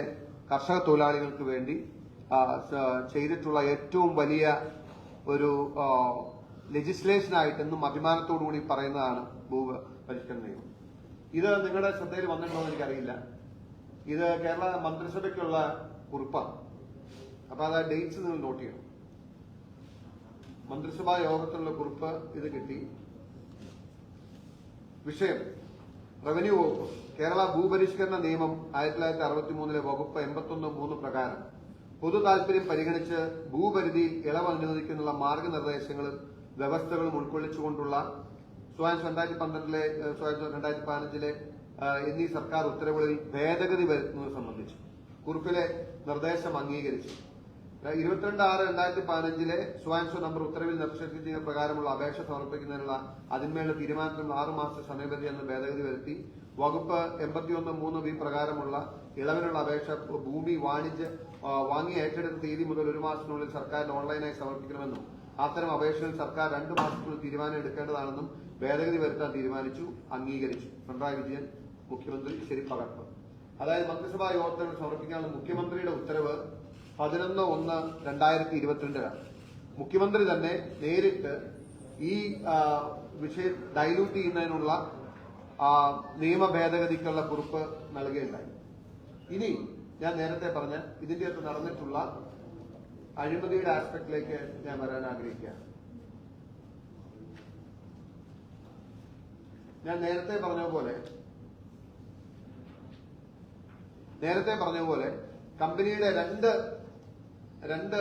കർഷക തൊഴിലാളികൾക്ക് വേണ്ടി ചെയ്തിട്ടുള്ള ഏറ്റവും വലിയ ഒരു ലെജിസ്ലേഷനായിട്ടെന്നും അഭിമാനത്തോടുകൂടി പറയുന്നതാണ് ഭൂപരിഷ്കരണ നിയമം. ഇത് നിങ്ങളുടെ ശ്രദ്ധയിൽ വന്നിട്ടുണ്ടോ എന്ന് എനിക്കറിയില്ല. ഇത് കേരള മന്ത്രിസഭയ്ക്കുള്ള കുറിപ്പാണ്. അപ്പൊ അത് ഡേറ്റ്സ് നിങ്ങൾ നോട്ട് ചെയ്യണം. മന്ത്രിസഭാ യോഗത്തിലുള്ള കുറിപ്പ് ഇത് കിട്ടി. വിഷയം റവന്യൂ വകുപ്പ്. കേരള ഭൂപരിഷ്കരണ നിയമം 1963 വകുപ്പ് 81(3) പ്രകാരം പൊതു താൽപര്യം പരിഗണിച്ച് ഭൂപരിധിയിൽ ഇളവ് അനുവദിക്കുന്നതിനുള്ള മാർഗനിർദ്ദേശങ്ങളും വ്യവസ്ഥകളും ഉൾക്കൊള്ളിച്ചുകൊണ്ടുള്ള 2012 2015 എന്നീ സർക്കാർ ഉത്തരവുകളിൽ ഭേദഗതി വരുത്തുന്നത് സംബന്ധിച്ച് കുറിപ്പിലെ നിർദ്ദേശം അംഗീകരിച്ചു. 22/6/2015 സ്വയംസ നമ്പർ ഉത്തരവിൽ നിർദ്ദേശിച്ച പ്രകാരമുള്ള അപേക്ഷ സമർപ്പിക്കുന്നതിനുള്ള അതിന്മേലുള്ള തീരുമാനത്തിന് 6 മാസത്തെ സമയപരിധി എന്ന് ഭേദഗതി വരുത്തി. വകുപ്പ് 81(3)(b) പ്രകാരമുള്ള ഇളവിനുള്ള അപേക്ഷ ഭൂമി വാങ്ങി ഏറ്റെടുത്ത തീയതി മുതൽ 1 മാസത്തിനുള്ളിൽ സർക്കാരിന് ഓൺലൈനായി സമർപ്പിക്കണമെന്നും അത്തരം അപേക്ഷയിൽ സർക്കാർ 2 മാസത്തിനുള്ളിൽ തീരുമാനം എടുക്കേണ്ടതാണെന്നും ഭേദഗതി വരുത്താൻ തീരുമാനിച്ചു, അംഗീകരിച്ചു. പിണറായി വിജയൻ മുഖ്യമന്ത്രി ശരിപ്പകർപ്പ്. അതായത് മന്ത്രിസഭാ യോഗത്തിൽ സമർപ്പിക്കാനുള്ള മുഖ്യമന്ത്രിയുടെ ഉത്തരവ് 11/1/2022 മുഖ്യമന്ത്രി തന്നെ നേരിട്ട് ഈ വിഷയം ഡൈലൂട്ട് ചെയ്യുന്നതിനുള്ള നിയമ ഭേദഗതിക്കുള്ള കുറിപ്പ് നൽകുകയുണ്ടായി. ഇനി ഞാൻ നേരത്തെ പറഞ്ഞ ഇതിന്റെ അകത്ത് നടന്നിട്ടുള്ള അഴിമതിയുടെ ആസ്പെക്ടിലേക്ക് ഞാൻ വരാൻ ആഗ്രഹിക്കുകയാണ്. ഞാൻ നേരത്തെ പറഞ്ഞ പോലെ കമ്പനിയുടെ രണ്ട്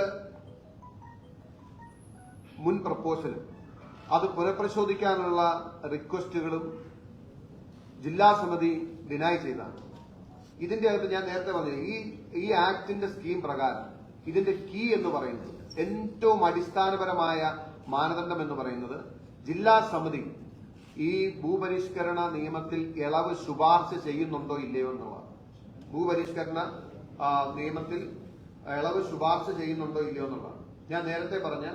മുൻ പ്രപ്പോസലും അത് പുനഃപരിശോധിക്കാനുള്ള റിക്വസ്റ്റുകളും ജില്ലാ സമിതി ഡിനൈ ചെയ്തതാണ്. ഇതിന്റെ അകത്ത് ഞാൻ നേരത്തെ പറഞ്ഞു ഈ ആക്ടിന്റെ സ്കീം പ്രകാരം ഇതിന്റെ കീ എന്ന് പറയുന്നത് ഏറ്റവും അടിസ്ഥാനപരമായ മാനദണ്ഡം എന്ന് പറയുന്നത് ജില്ലാ സമിതി ഈ ഭൂപരിഷ്കരണ നിയമത്തിൽ ഇളവ് ശുപാർശ ചെയ്യുന്നുണ്ടോ ഇല്ലയോ എന്നുള്ളതാണ്. ഭൂപരിഷ്കരണ നിയമത്തിൽ ഇളവ് ശുപാർശ ചെയ്യുന്നുണ്ടോ ഇല്ലയോ എന്നുള്ളതാണ്. ഞാൻ നേരത്തെ പറഞ്ഞ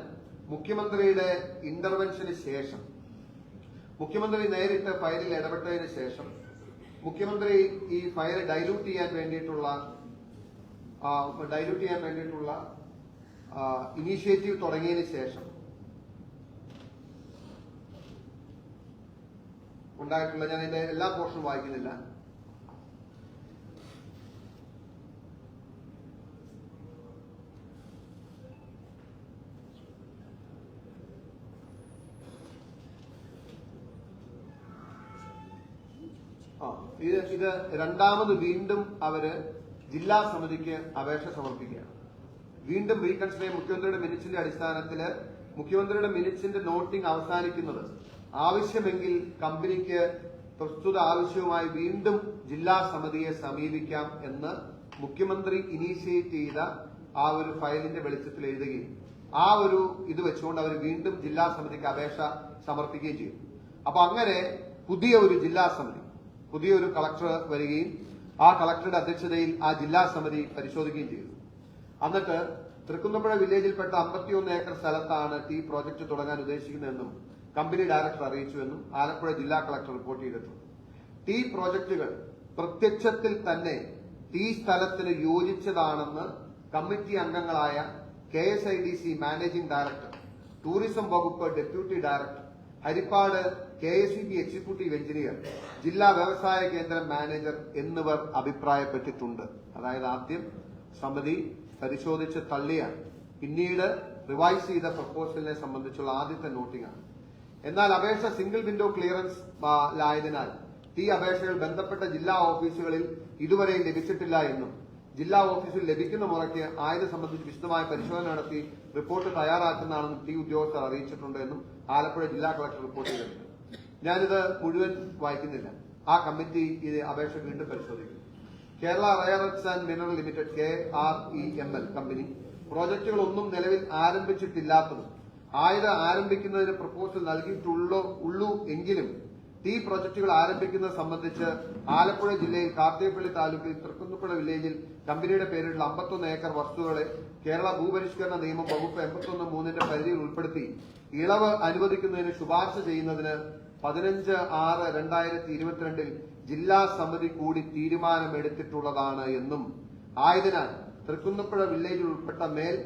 മുഖ്യമന്ത്രിയുടെ ഇന്റർവെൻഷന് ശേഷം മുഖ്യമന്ത്രി നേരിട്ട് ഫയലിൽ ഇടപെട്ടതിന് ശേഷം മുഖ്യമന്ത്രി ഈ ഫയൽ ഡൈലൂട്ട് ചെയ്യാൻ വേണ്ടിയിട്ടുള്ള ഇനീഷ്യേറ്റീവ് തുടങ്ങിയതിന് ശേഷം ഉണ്ടായിട്ടുള്ള, ഞാൻ ഇതിന്റെ എല്ലാ പോർഷനും വായിക്കുന്നില്ല, ഇത് രണ്ടാമത് വീണ്ടും അവര് ജില്ലാ സമിതിക്ക് അപേക്ഷ സമർപ്പിക്കുകയാണ്. വീണ്ടും റീകൺസിഡർ മുഖ്യമന്ത്രിയുടെ മിനിറ്റ്സിന്റെ അടിസ്ഥാനത്തില് മുഖ്യമന്ത്രിയുടെ മിനിറ്റ്സിന്റെ നോട്ടിംഗ് അവസാനിക്കുന്നത് ആവശ്യമെങ്കിൽ കമ്പനിക്ക് പ്രസ്തുത ആവശ്യവുമായി വീണ്ടും ജില്ലാ സമിതിയെ സമീപിക്കാം എന്ന് മുഖ്യമന്ത്രി ഇനീഷ്യേറ്റ് ചെയ്ത ആ ഒരു ഫയലിന്റെ വെളിച്ചത്തിൽ എഴുതുകയും ആ ഒരു ഇത് വെച്ചുകൊണ്ട് അവർ വീണ്ടും ജില്ലാ സമിതിക്ക് അപേക്ഷ സമർപ്പിക്കുകയും ചെയ്തു. അപ്പൊ അങ്ങനെ പുതിയ ഒരു ജില്ലാ സമിതി, പുതിയൊരു കളക്ടർ വരികയും ആ കളക്ടറുടെ അധ്യക്ഷതയിൽ ആ ജില്ലാ സമിതി പരിശോധിക്കുകയും ചെയ്തു. എന്നിട്ട് തൃക്കുന്നപ്പുഴ വില്ലേജിൽപ്പെട്ട 51 ഏക്കർ സ്ഥലത്താണ് ടീ പ്രോജക്ട് തുടങ്ങാൻ ഉദ്ദേശിക്കുന്നതെന്നും കമ്പനി ഡയറക്ടർ അറിയിച്ചുവെന്നും ആലപ്പുഴ ജില്ലാ കളക്ടർ റിപ്പോർട്ട് ചെയ്തിട്ടുണ്ട്. ടീ പ്രോജക്ടുകൾ പ്രത്യക്ഷത്തിൽ തന്നെ ഈ സ്ഥലത്തിന് യോജിച്ചതാണെന്ന് കമ്മിറ്റി അംഗങ്ങളായ KSIDC മാനേജിംഗ് ഡയറക്ടർ, ടൂറിസം വകുപ്പ് deputy director, Harippad KSEB executive engineer, ജില്ലാ വ്യവസായ കേന്ദ്രം മാനേജർ എന്നിവർ അഭിപ്രായപ്പെട്ടിട്ടുണ്ട്. അതായത് ആദ്യം സമിതി പരിശോധിച്ച് തള്ളിയാണ്, പിന്നീട് റിവൈസ് ചെയ്ത പ്രപ്പോസലിനെ സംബന്ധിച്ചുള്ള ആദ്യത്തെ നോട്ടിംഗാണ്. എന്നാൽ അപേക്ഷ സിംഗിൾ വിൻഡോ ക്ലിയറൻസ് ലായതിനാൽ ഈ അപേക്ഷകൾ ബന്ധപ്പെട്ട ജില്ലാ ഓഫീസുകളിൽ ഇതുവരെയും ലഭിച്ചിട്ടില്ല എന്നും ജില്ലാ ഓഫീസിൽ ലഭിക്കുന്ന മുറയ്ക്ക് ആയത് സംബന്ധിച്ച് വിശദമായ പരിശോധന നടത്തി റിപ്പോർട്ട് തയ്യാറാക്കുന്നതാണെന്നും ടി ഉദ്യോഗസ്ഥർ അറിയിച്ചിട്ടുണ്ട് എന്നും ആലപ്പുഴ ജില്ലാ കളക്ടർ റിപ്പോർട്ട് ചെയ്തിട്ടുണ്ട്. ഞാനിത് മുഴുവൻ വായിക്കുന്നില്ല. ആ കമ്മിറ്റി ഇത് അപേക്ഷ വീണ്ടും പരിശോധിക്കും. Kerala rare earth and mineral limited KREML company പ്രോജക്ടുകളൊന്നും നിലവിൽ ആരംഭിച്ചിട്ടില്ലാത്തതും ആയത് ആരംഭിക്കുന്നതിന് പ്രപ്പോസൽ നൽകിയിട്ടുള്ളൂ എങ്കിലും ഈ പ്രൊജക്ടുകൾ ആരംഭിക്കുന്നത് സംബന്ധിച്ച് ആലപ്പുഴ ജില്ലയിൽ കാർത്തികപ്പള്ളി താലൂക്കിൽ തൃക്കുന്നപ്പുഴ വില്ലേജിൽ കമ്പനിയുടെ പേരിലുള്ള 51 ഏക്കർ വസ്തുക്കളെ കേരള ഭൂപരിഷ്കരണ നിയമം വകുപ്പ് 81(3) പരിധിയിൽ ഉൾപ്പെടുത്തി ഇളവ് അനുവദിക്കുന്നതിന് ശുപാർശ ചെയ്യുന്നതിന് 15/6/2022 ജില്ലാ സമിതി കൂടി തീരുമാനമെടുത്തിട്ടുള്ളതാണ് എന്നും ആയതിനാൽ തൃക്കുന്നപ്പുഴ വില്ലേജിൽ ഉൾപ്പെട്ട മേൽ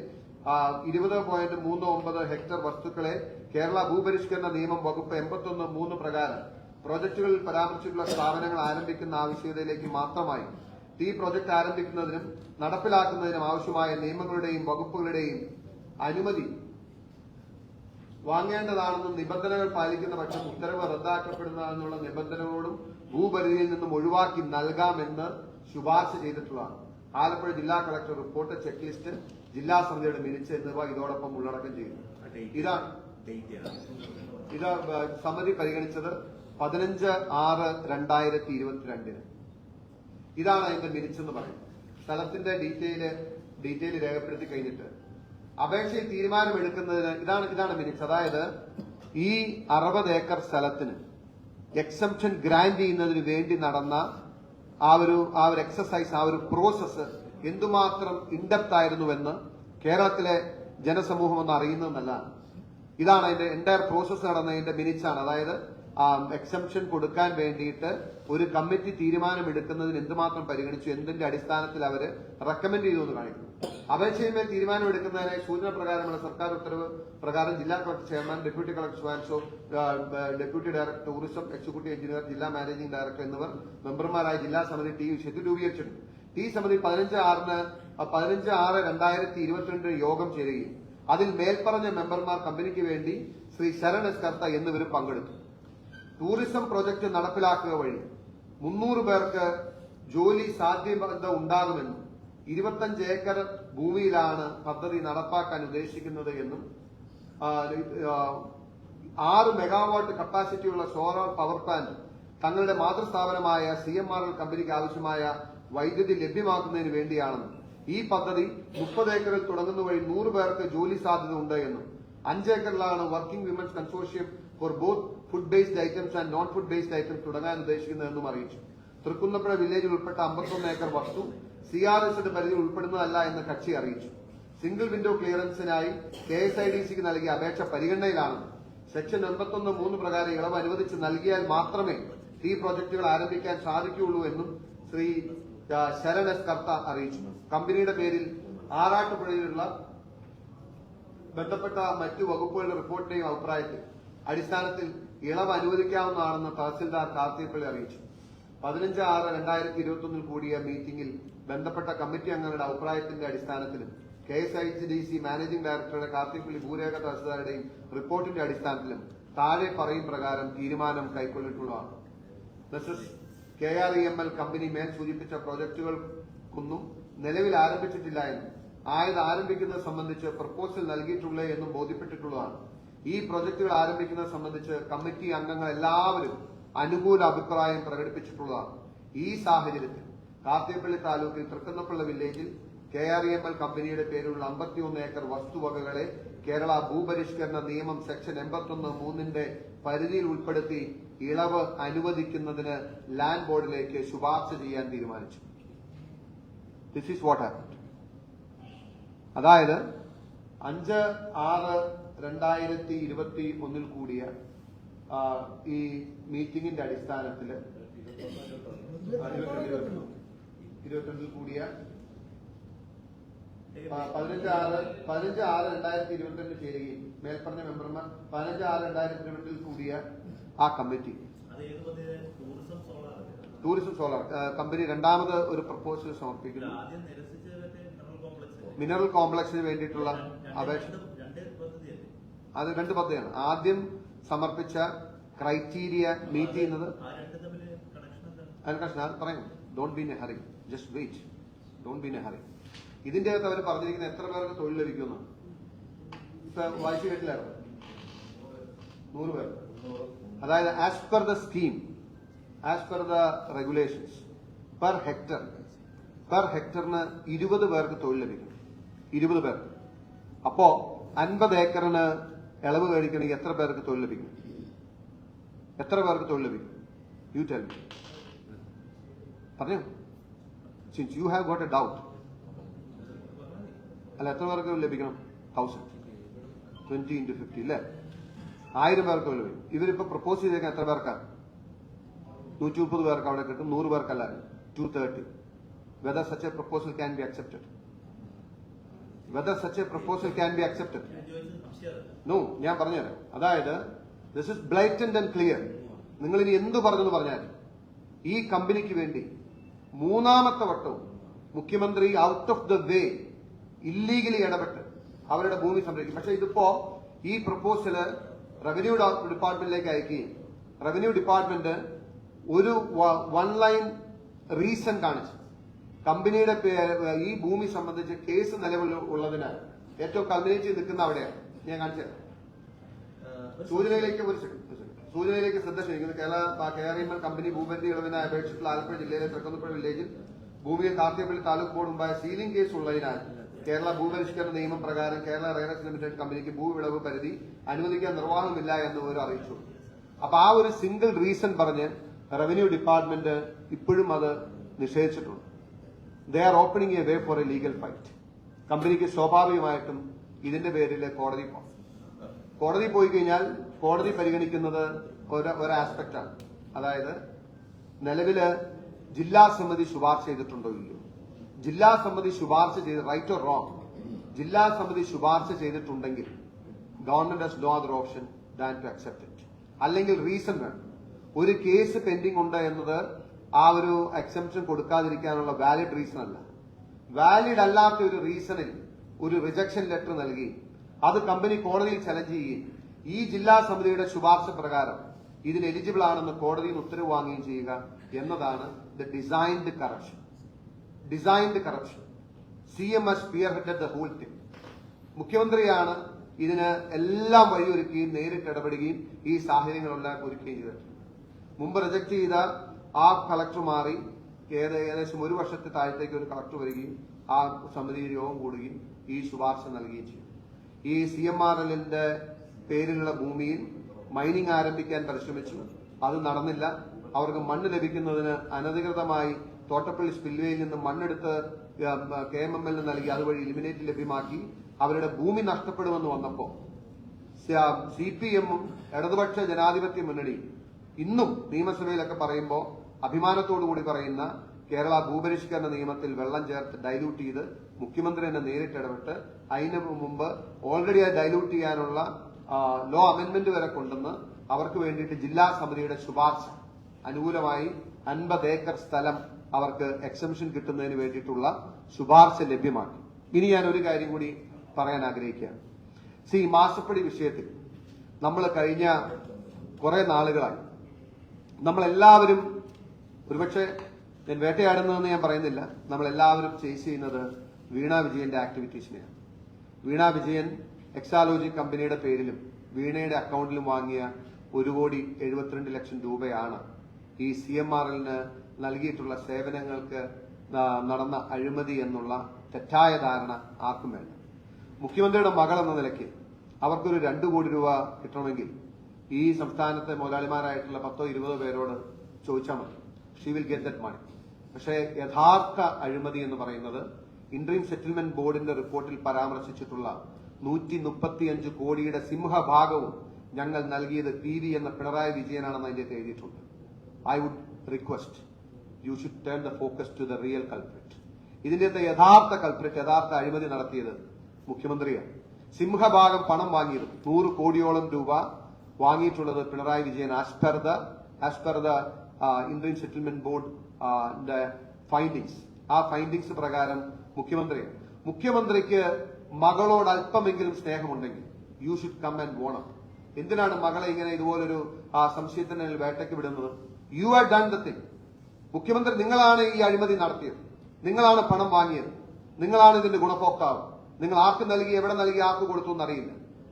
20.39 ഹെക്ടർ വസ്തുക്കളെ കേരള ഭൂപരിഷ്കരണ നിയമം വകുപ്പ് 81(3) പ്രകാരം പ്രോജക്ടുകളിൽ പരാമർശിച്ചിട്ടുള്ള സ്ഥാപനങ്ങൾ ആരംഭിക്കുന്ന ആവശ്യകതയിലേക്ക് മാത്രമായി ഈ പ്രോജക്ട് ആരംഭിക്കുന്നതിനും നടപ്പിലാക്കുന്നതിനും ആവശ്യമായ നിയമങ്ങളുടെയും വകുപ്പുകളുടെയും അനുമതി വാങ്ങേണ്ടതാണെന്നും നിബന്ധനകൾ പാലിക്കുന്ന പക്ഷം ഉത്തരവ് റദ്ദാക്കപ്പെടുന്നതെന്നുള്ള നിബന്ധനകളോടും ഭൂപരിധിയിൽ നിന്നും ഒഴിവാക്കി നൽകാമെന്ന് ശുപാർശ ചെയ്തിട്ടുള്ളതാണ്. ആലപ്പുഴ ജില്ലാ കളക്ടർ റിപ്പോർട്ട്, ചെക്ക് ലിസ്റ്റ്, ജില്ലാ സമിതിയുടെ മിനിറ്റ്സ് എന്നിവ ഇതോടൊപ്പം ഉള്ളടക്കം ചെയ്യുന്നു. ഇത് സമിതി പരിഗണിച്ചത് 15/6/2022. ഇതാണ് അതിന്റെ മിനിറ്റ്സ് എന്ന് പറയുന്നത്. സ്ഥലത്തിന്റെ ഡീറ്റെയിൽ രേഖപ്പെടുത്തി കഴിഞ്ഞിട്ട് അപേക്ഷയിൽ തീരുമാനമെടുക്കുന്നതിന് ഇതാണ് മിനിറ്റ്സ്. അതായത് ഈ 60 ഏക്കർ സ്ഥലത്തിന് എക്സംപ്ഷൻ ഗ്രാന്റ് ചെയ്യുന്നതിന് വേണ്ടി നടന്ന ആ ഒരു എക്സസൈസ്, ആ ഒരു പ്രോസസ് എന്തുമാത്രം ഇൻഡെപ്ത് ആയിരുന്നുവെന്ന് കേരളത്തിലെ ജനസമൂഹം ഒന്ന് അറിയുന്നതെന്നല്ല. ഇതാണ് അതിന്റെ എൻറ്റയർ പ്രോസസ് നടന്നതിന്റെ മിനിറ്റ്സ് ആണ്. അതായത് എക്സംപ്ഷൻ കൊടുക്കാൻ വേണ്ടിയിട്ട് ഒരു കമ്മിറ്റി തീരുമാനമെടുക്കുന്നതിന് എന്തുമാത്രം പരിഗണിച്ചു, എന്തിന്റെ അടിസ്ഥാനത്തിൽ അവർ റെക്കമെൻഡ് ചെയ്തു എന്ന് കാണിക്കുന്നു. അപേക്ഷയിന്മേൽ തീരുമാനമെടുക്കുന്നതിനായി സൂചന പ്രകാരമുള്ള സർക്കാർ ഉത്തരവ് പ്രകാരം ജില്ലാ കളക്ടർ ചെയർമാൻ, ഡെപ്യൂട്ടി കളക്ടർ വാൻസോ, deputy director tourism, executive engineer, ജില്ലാ മാനേജിംഗ് ഡയറക്ടർ എന്നിവർ മെമ്പർമാരായ ജില്ലാ സമിതി ഷെഡ്യൂൾ രൂപീകരിച്ചിട്ടുണ്ട്. ഈ സമിതി 15/6/2022 യോഗം ചേരുകയും അതിൽ മേൽപ്പറഞ്ഞ മെമ്പർമാർ കമ്പനിക്ക് വേണ്ടി ശ്രീ ശരൺ എസ് കർത്ത എന്നിവരും പങ്കെടുത്തു. ടൂറിസം പ്രൊജക്ട് നടപ്പിലാക്കുക വഴി 300 പേർക്ക് ജോലി സാധ്യത ഉണ്ടാകുമെന്നും 25 ഏക്കർ ഭൂമിയിലാണ് പദ്ധതി നടപ്പാക്കാൻ ഉദ്ദേശിക്കുന്നത് എന്നും 6 മെഗാവാട്ട് കപ്പാസിറ്റിയുള്ള സോളാർ പവർ പ്ലാന്റ് തങ്ങളുടെ മാതൃസ്ഥാപനമായ CMRL കമ്പനിക്ക് ആവശ്യമായ വൈദ്യുതി ലഭ്യമാക്കുന്നതിന് വേണ്ടിയാണെന്നും ഈ പദ്ധതി 30 ഏക്കറിൽ തുടങ്ങുന്ന വഴി 100 പേർക്ക് ജോലി സാധ്യത ഉണ്ട് എന്നും 5 ഏക്കറിലാണ് working women's consortium for both food based items and non food based items തുടങ്ങാൻ ഉദ്ദേശിക്കുന്നതെന്നും അറിയിച്ചു. തൃക്കുന്നപ്പുഴ വില്ലേജിൽ ഉൾപ്പെട്ട 51 ഏക്കർ വസ്തു CRS പരിധിയിൽ ഉൾപ്പെടുന്നതല്ല എന്ന് കക്ഷി അറിയിച്ചു. സിംഗിൾ വിൻഡോ ക്ലിയറൻസിനായി KSIDCക്ക് നൽകിയ അപേക്ഷ പരിഗണനയിലാണെന്നും സെക്ഷൻ 81(3) പ്രകാരം ഇളവ് അനുവദിച്ച് നൽകിയാൽ മാത്രമേ ഈ പ്രോജക്ടുകൾ ആരംഭിക്കാൻ സാധിക്കുകയുള്ളൂ എന്നും ശ്രീ ശരൺ എസ് കർത്ത അറിയിച്ചു. കമ്പനിയുടെ പേരിൽ ആറാട്ടുപുഴയിലുള്ള ബന്ധപ്പെട്ട മറ്റു വകുപ്പുകളുടെ റിപ്പോർട്ടിന്റെയും അടിസ്ഥാനത്തിൽ ഇളവ് അനുവദിക്കാവുന്നതാണെന്ന് തഹസിൽദാർ കാർത്തികപ്പള്ളി അറിയിച്ചു. 15/6/2021 കൂടിയ മീറ്റിംഗിൽ ബന്ധപ്പെട്ട കമ്മിറ്റി അംഗങ്ങളുടെ അഭിപ്രായത്തിന്റെ അടിസ്ഥാനത്തിലും KSIDC മാനേജിംഗ് ഡയറക്ടറുടെ കാർത്തികപ്പള്ളി ഭൂരേഖ തഹസിൽദാരുടെയും റിപ്പോർട്ടിന്റെ അടിസ്ഥാനത്തിലും താഴെ പറയും പ്രകാരം തീരുമാനം കൈക്കൊണ്ടിട്ടുള്ളതാണ്. KREML കമ്പനി മേൽ സൂചിപ്പിച്ച പ്രോജക്ടുകൾക്കൊന്നും നിലവിൽ ആരംഭിച്ചിട്ടില്ല എന്നും ആയത് ആരംഭിക്കുന്നത് സംബന്ധിച്ച് പ്രപ്പോസൽ നൽകിയിട്ടുള്ളേ എന്നും ബോധ്യപ്പെട്ടിട്ടുള്ളതാണ്. ഈ പ്രോജക്ടുകൾ ആരംഭിക്കുന്നത് സംബന്ധിച്ച് കമ്മിറ്റി അംഗങ്ങൾ എല്ലാവരും അനുകൂല അഭിപ്രായം പ്രകടിപ്പിച്ചിട്ടുള്ളതാണ്. ഈ സാഹചര്യത്തിൽ കാർത്തികപ്പള്ളി താലൂക്കിൽ തൃക്കുന്നപ്പുഴ വില്ലേജിൽ KREML കമ്പനിയുടെ പേരിലുള്ള 51 ഏക്കർ വസ്തുവകകളെ കേരള ഭൂപരിഷ്കരണ നിയമം സെക്ഷൻ 81(3) പരിധിയിൽ ഉൾപ്പെടുത്തി ഇളവ് അനുവദിക്കുന്നതിന് ലാൻഡ് ബോർഡിലേക്ക് ശുപാർശ ചെയ്യാൻ തീരുമാനിച്ചു. This is what happened. അതായത് 5/6/2021 കൂടിയ ഈ മീറ്റിംഗിന്റെ അടിസ്ഥാനത്തിൽ 22 കൂടിയ 15/6/2022 ചേരുകയും മേൽപ്പറഞ്ഞ മെമ്പർമാർ 15/6/2022 കൂടിയ ആ കമ്മിറ്റി ടൂറിസം സോളാർ കമ്പനി രണ്ടാമത് ഒരു പ്രപ്പോസൽ സമർപ്പിക്കുന്നു. മിനറൽ കോംപ്ലക്സിന് വേണ്ടിയിട്ടുള്ള അപേക്ഷ അത് 2 പദ്ധതിയാണ്. ആദ്യം സമർപ്പിച്ച ക്രൈറ്റീരിയ മീറ്റ് ചെയ്യുന്നത് പറയാം. Don't be in a hurry, just wait, don't be in a hurry. ഇതിന്റെ അകത്ത് അവർ പറഞ്ഞിരിക്കുന്ന എത്ര പേർക്ക് തൊഴിൽ ലഭിക്കുന്നു ഇപ്പൊ വായിച്ചു കേട്ടില്ലായിരുന്നു? 100 പേർ. അതായത് as per the scheme, as per the regulations, per ഹെക്ടറിന് 20 പേർക്ക് തൊഴിൽ ലഭിക്കും. 20 പേർക്ക്. അപ്പോ 50 ഏക്കറിന് ഇളവ് കഴിക്കണമെങ്കിൽ എത്ര പേർക്ക് തൊഴിൽ ലഭിക്കും? എത്ര പേർക്ക് തൊഴിൽ ലഭിക്കും? You tell me. പറഞ്ഞു. Since you have got a doubt. അല്ല, എത്ര പേർക്ക് ലഭിക്കണം? 1000. 20 into 50 അല്ലേ? 1000 പേർക്ക് തൊഴിൽ ലഭിക്കും. ഇവരിപ്പോ പ്രപ്പോസ് ചെയ്തേക്കാൻ എത്ര പേർക്കാണ്? 130 പേർക്ക് അവിടെ കിട്ടും, 100 പേർക്കല്ല, 230. Whether such a proposal can be accepted? Whether such a proposal can be accepted? No, ഞാൻ പറഞ്ഞുതരാം. അതായത് this is blatant and clear. നിങ്ങൾ ഇനി എന്ത് പറഞ്ഞെന്ന് പറഞ്ഞാൽ ഈ കമ്പനിക്ക് വേണ്ടി 3ാമത്തെ വട്ടവും മുഖ്യമന്ത്രി out of the way illegally ഇടപെട്ട് അവരുടെ ഭൂമി സംരക്ഷിക്കും. പക്ഷെ ഇതിപ്പോ ഈ പ്രപ്പോസല് റവന്യൂ ഡിപ്പാർട്ട്മെന്റിലേക്ക് അയക്കുകയും റവന്യൂ ഡിപ്പാർട്ട്മെന്റ് ഒരു 1 ലൈൻ റീസൺ കാണിച്ചു. കമ്പനിയുടെ ഈ ഭൂമി സംബന്ധിച്ച് കേസ് നിലവിൽ ഉള്ളതിനാൽ ഏറ്റവും കൽമിനേറ്റ് ചെയ്ത് നിൽക്കുന്ന അവിടെയാണ്. ഞാൻ കാണിച്ചത് സൂചനയിലേക്ക് ശ്രദ്ധ ക്ഷണിക്കുന്നു. കേരള കമ്പനി ഭൂപരിധി ഇളവിനായി അപേക്ഷിച്ചുള്ള ആലപ്പുഴ ജില്ലയിലെ തൃക്കുന്നപ്പുഴ വില്ലേജിൽ ഭൂമിയിൽ കാർത്തികപ്പള്ളി താലൂക്ക് ബോർഡ് മുമ്പായ സീലിംഗ് കേസ് ഉള്ളതിനാൽ കേരള ഭൂപരിഷ്കരണ നിയമം പ്രകാരം കേരള റെയർസ് ലിമിറ്റഡ് കമ്പനിക്ക് ഭൂവിളവ് പരിധി അനുവദിക്കാൻ നിർവാഹമില്ല എന്ന് അവർ അറിയിച്ചു. അപ്പൊ ആ ഒരു സിംഗിൾ റീസൺ പറഞ്ഞ് റവന്യൂ ഡിപ്പാർട്ട്മെന്റ് ഇപ്പോഴും അത് നിഷേധിച്ചിട്ടുണ്ട്. They are opening a way for a legal fight. കമ്പനിക്ക് സ്വാഭാവികമായിട്ടും ഇതിന്റെ പേരിൽ കോടതി പോകും. കോടതി പോയി കഴിഞ്ഞാൽ കോടതി പരിഗണിക്കുന്നത് ഒരു ആസ്പെക്റ്റാണ്. അതായത് നിലവില് ജില്ലാ സമിതി ശുപാർശ ചെയ്തിട്ടുണ്ടോ ഇല്ലയോ? ജില്ലാ സമിതി ശുപാർശ ചെയ്ത് റൈറ്റ് ഓർ റോങ്, ജില്ലാ സമിതി ശുപാർശ ചെയ്തിട്ടുണ്ടെങ്കിൽ government has no other option than to accept it. അല്ലെങ്കിൽ റീസൺ വേണം. ഒരു കേസ് പെൻഡിംഗ് ഉണ്ട് എന്നത് ആ ഒരു എക്സംപ്ഷൻ കൊടുക്കാതിരിക്കാനുള്ള വാലിഡ് റീസൺ അല്ല. വാലിഡ് അല്ലാത്ത ഒരു റീസണിൽ ഒരു റിജക്ഷൻ ലെറ്റർ നൽകി അത് കമ്പനി കോടതിയിൽ ചലഞ്ച് ചെയ്യുകയും ഈ ജില്ലാ സമിതിയുടെ ശുപാർശ പ്രകാരം ഇതിന് എലിജിബിൾ ആണെന്ന് കോടതിയിൽ നിന്ന് ഉത്തരവ് വാങ്ങുകയും ചെയ്യുക എന്നതാണ് the designed corruption. CM has spearheaded the whole thing. മുഖ്യമന്ത്രിയാണ് ഇതിന് എല്ലാം വഴിയൊരുക്കുകയും നേരിട്ട് ഇടപെടുകയും ഈ സാഹചര്യങ്ങളെല്ലാം ഒരുക്കുകയും ചെയ്തിട്ടുണ്ട്. മുമ്പ് റിജക്ട് ചെയ്ത ആ കളക്ടർ മാറി ഏകദേശം 1 വർഷത്തെ താഴത്തേക്ക് ഒരു കളക്ടർ വരികയും ആ സമിതി യോഗം കൂടുകയും ഈ ശുപാർശ നൽകുകയും ചെയ്യും. ഈ CMRLന്റെ പേരിലുള്ള ഭൂമിയിൽ മൈനിങ് ആരംഭിക്കാൻ പരിശ്രമിച്ചു. അത് നടന്നില്ല. അവർക്ക് മണ്ണ് ലഭിക്കുന്നതിന് അനധികൃതമായി തോട്ടപ്പള്ളി സ്പിൽവേയിൽ നിന്ന് മണ്ണെടുത്ത് KMML നൽകി അതുവഴി എലിമിനേറ്റ് ലഭ്യമാക്കി അവരുടെ ഭൂമി നഷ്ടപ്പെടുമെന്ന് വന്നപ്പോ CPM-ഉം ഇടതുപക്ഷ ജനാധിപത്യ മുന്നണിയും ഇന്നും നിയമസഭയിലൊക്കെ പറയുമ്പോൾ അഭിമാനത്തോടുകൂടി പറയുന്ന കേരള ഭൂപരിഷ്കരണ നിയമത്തിൽ വെള്ളം ചേർത്ത് ഡൈല്യൂട്ട് ചെയ്ത് മുഖ്യമന്ത്രി തന്നെ നേരിട്ട് ഇടപെട്ട് അതിന് മുമ്പ് ഓൾറെഡി അത് ഡൈല്യൂട്ട് ചെയ്യാനുള്ള ലോ അമെന്റ്മെന്റ് വരെ കൊണ്ടുവന്ന് അവർക്ക് വേണ്ടിയിട്ട് ജില്ലാ സമിതിയുടെ ശുപാർശ അനുകൂലമായി 50 ഏക്കർ സ്ഥലം അവർക്ക് എക്സംഷൻ കിട്ടുന്നതിന് വേണ്ടിയിട്ടുള്ള ശുപാർശ ലഭ്യമാക്കി. ഇനി ഞാൻ ഒരു കാര്യം കൂടി പറയാൻ ആഗ്രഹിക്കുകയാണ്. മാസപ്പടി വിഷയത്തിൽ നമ്മൾ കഴിഞ്ഞ കുറെ നാളുകളായി നമ്മളെല്ലാവരും, ഒരുപക്ഷെ ഞാൻ വേട്ടയാടുന്നതെന്ന് ഞാൻ പറയുന്നില്ല, നമ്മളെല്ലാവരും ചേസ് ചെയ്യുന്നത് വീണ വിജയന്റെ ആക്ടിവിറ്റീസിനെയാണ്. വീണ വിജയൻ എക്സാലോജി കമ്പനിയുടെ പേരിലും വീണയുടെ അക്കൗണ്ടിലും വാങ്ങിയ 1,72,00,000 രൂപയാണ് ഈ CMRLന് നൽകിയിട്ടുള്ള സേവനങ്ങൾക്ക് നടന്ന അഴിമതി എന്നുള്ള തെറ്റായ ധാരണ ആർക്കും വേണ്ട. മുഖ്യമന്ത്രിയുടെ മകൾ എന്ന നിലയ്ക്ക് അവർക്കൊരു 2 കോടി രൂപ കിട്ടണമെങ്കിൽ ഈ സംസ്ഥാനത്തെ മുതലാളിമാരായിട്ടുള്ള 10-20 പേരോട് ചോദിച്ചാൽ മതി. ഷീ വിൽ ഗെറ്റ് ദറ്റ് മണി. പക്ഷേ യഥാർത്ഥ അഴിമതി എന്ന് പറയുന്നത് ഇന്ററിം സെറ്റിൽമെന്റ് ബോർഡിന്റെ റിപ്പോർട്ടിൽ പരാമർശിച്ചിട്ടുള്ള 135 കോടിയുടെ സിംഹഭാഗവും ഞങ്ങൾ നൽകിയത് PV എന്ന പിണറായി വിജയനാണെന്ന് അതിന്റെ എഴുതിയിട്ടുണ്ട്. I would request you should turn the focus to the real culprit. ഇതിന്റെ യഥാർത്ഥ കൾപ്രിറ്റ്, യഥാർത്ഥ അഴിമതി നടത്തിയത് മുഖ്യമന്ത്രിയാണ്. സിംഹഭാഗം പണം വാങ്ങിയത് 100 കോടിയോളം രൂപ വാങ്ങിയിട്ടുള്ളത് Pinarayi Vijayan as per the Indian settlement board findings. ആ ഫൈൻഡിങ്സ് പ്രകാരം മുഖ്യമന്ത്രിക്ക് മകളോട് അല്പമെങ്കിലും സ്നേഹമുണ്ടെങ്കിൽ you should come and own up. എന്തിനാണ് മകളെ ഇങ്ങനെ ഇതുപോലൊരു സംശയത്തിന് വേട്ടയ്ക്ക് വിടുന്നത്? You are done the thing. മുഖ്യമന്ത്രി, നിങ്ങളാണ് ഈ അഴിമതി നടത്തിയത്, നിങ്ങളാണ് പണം വാങ്ങിയത്, നിങ്ങളാണ് ഇതിന്റെ ഗുണഭോക്താവ്. നിങ്ങൾ ആർക്ക് നൽകി, എവിടെ നൽകി, ആർക്ക് കൊടുത്തു എന്നറിയില്ല.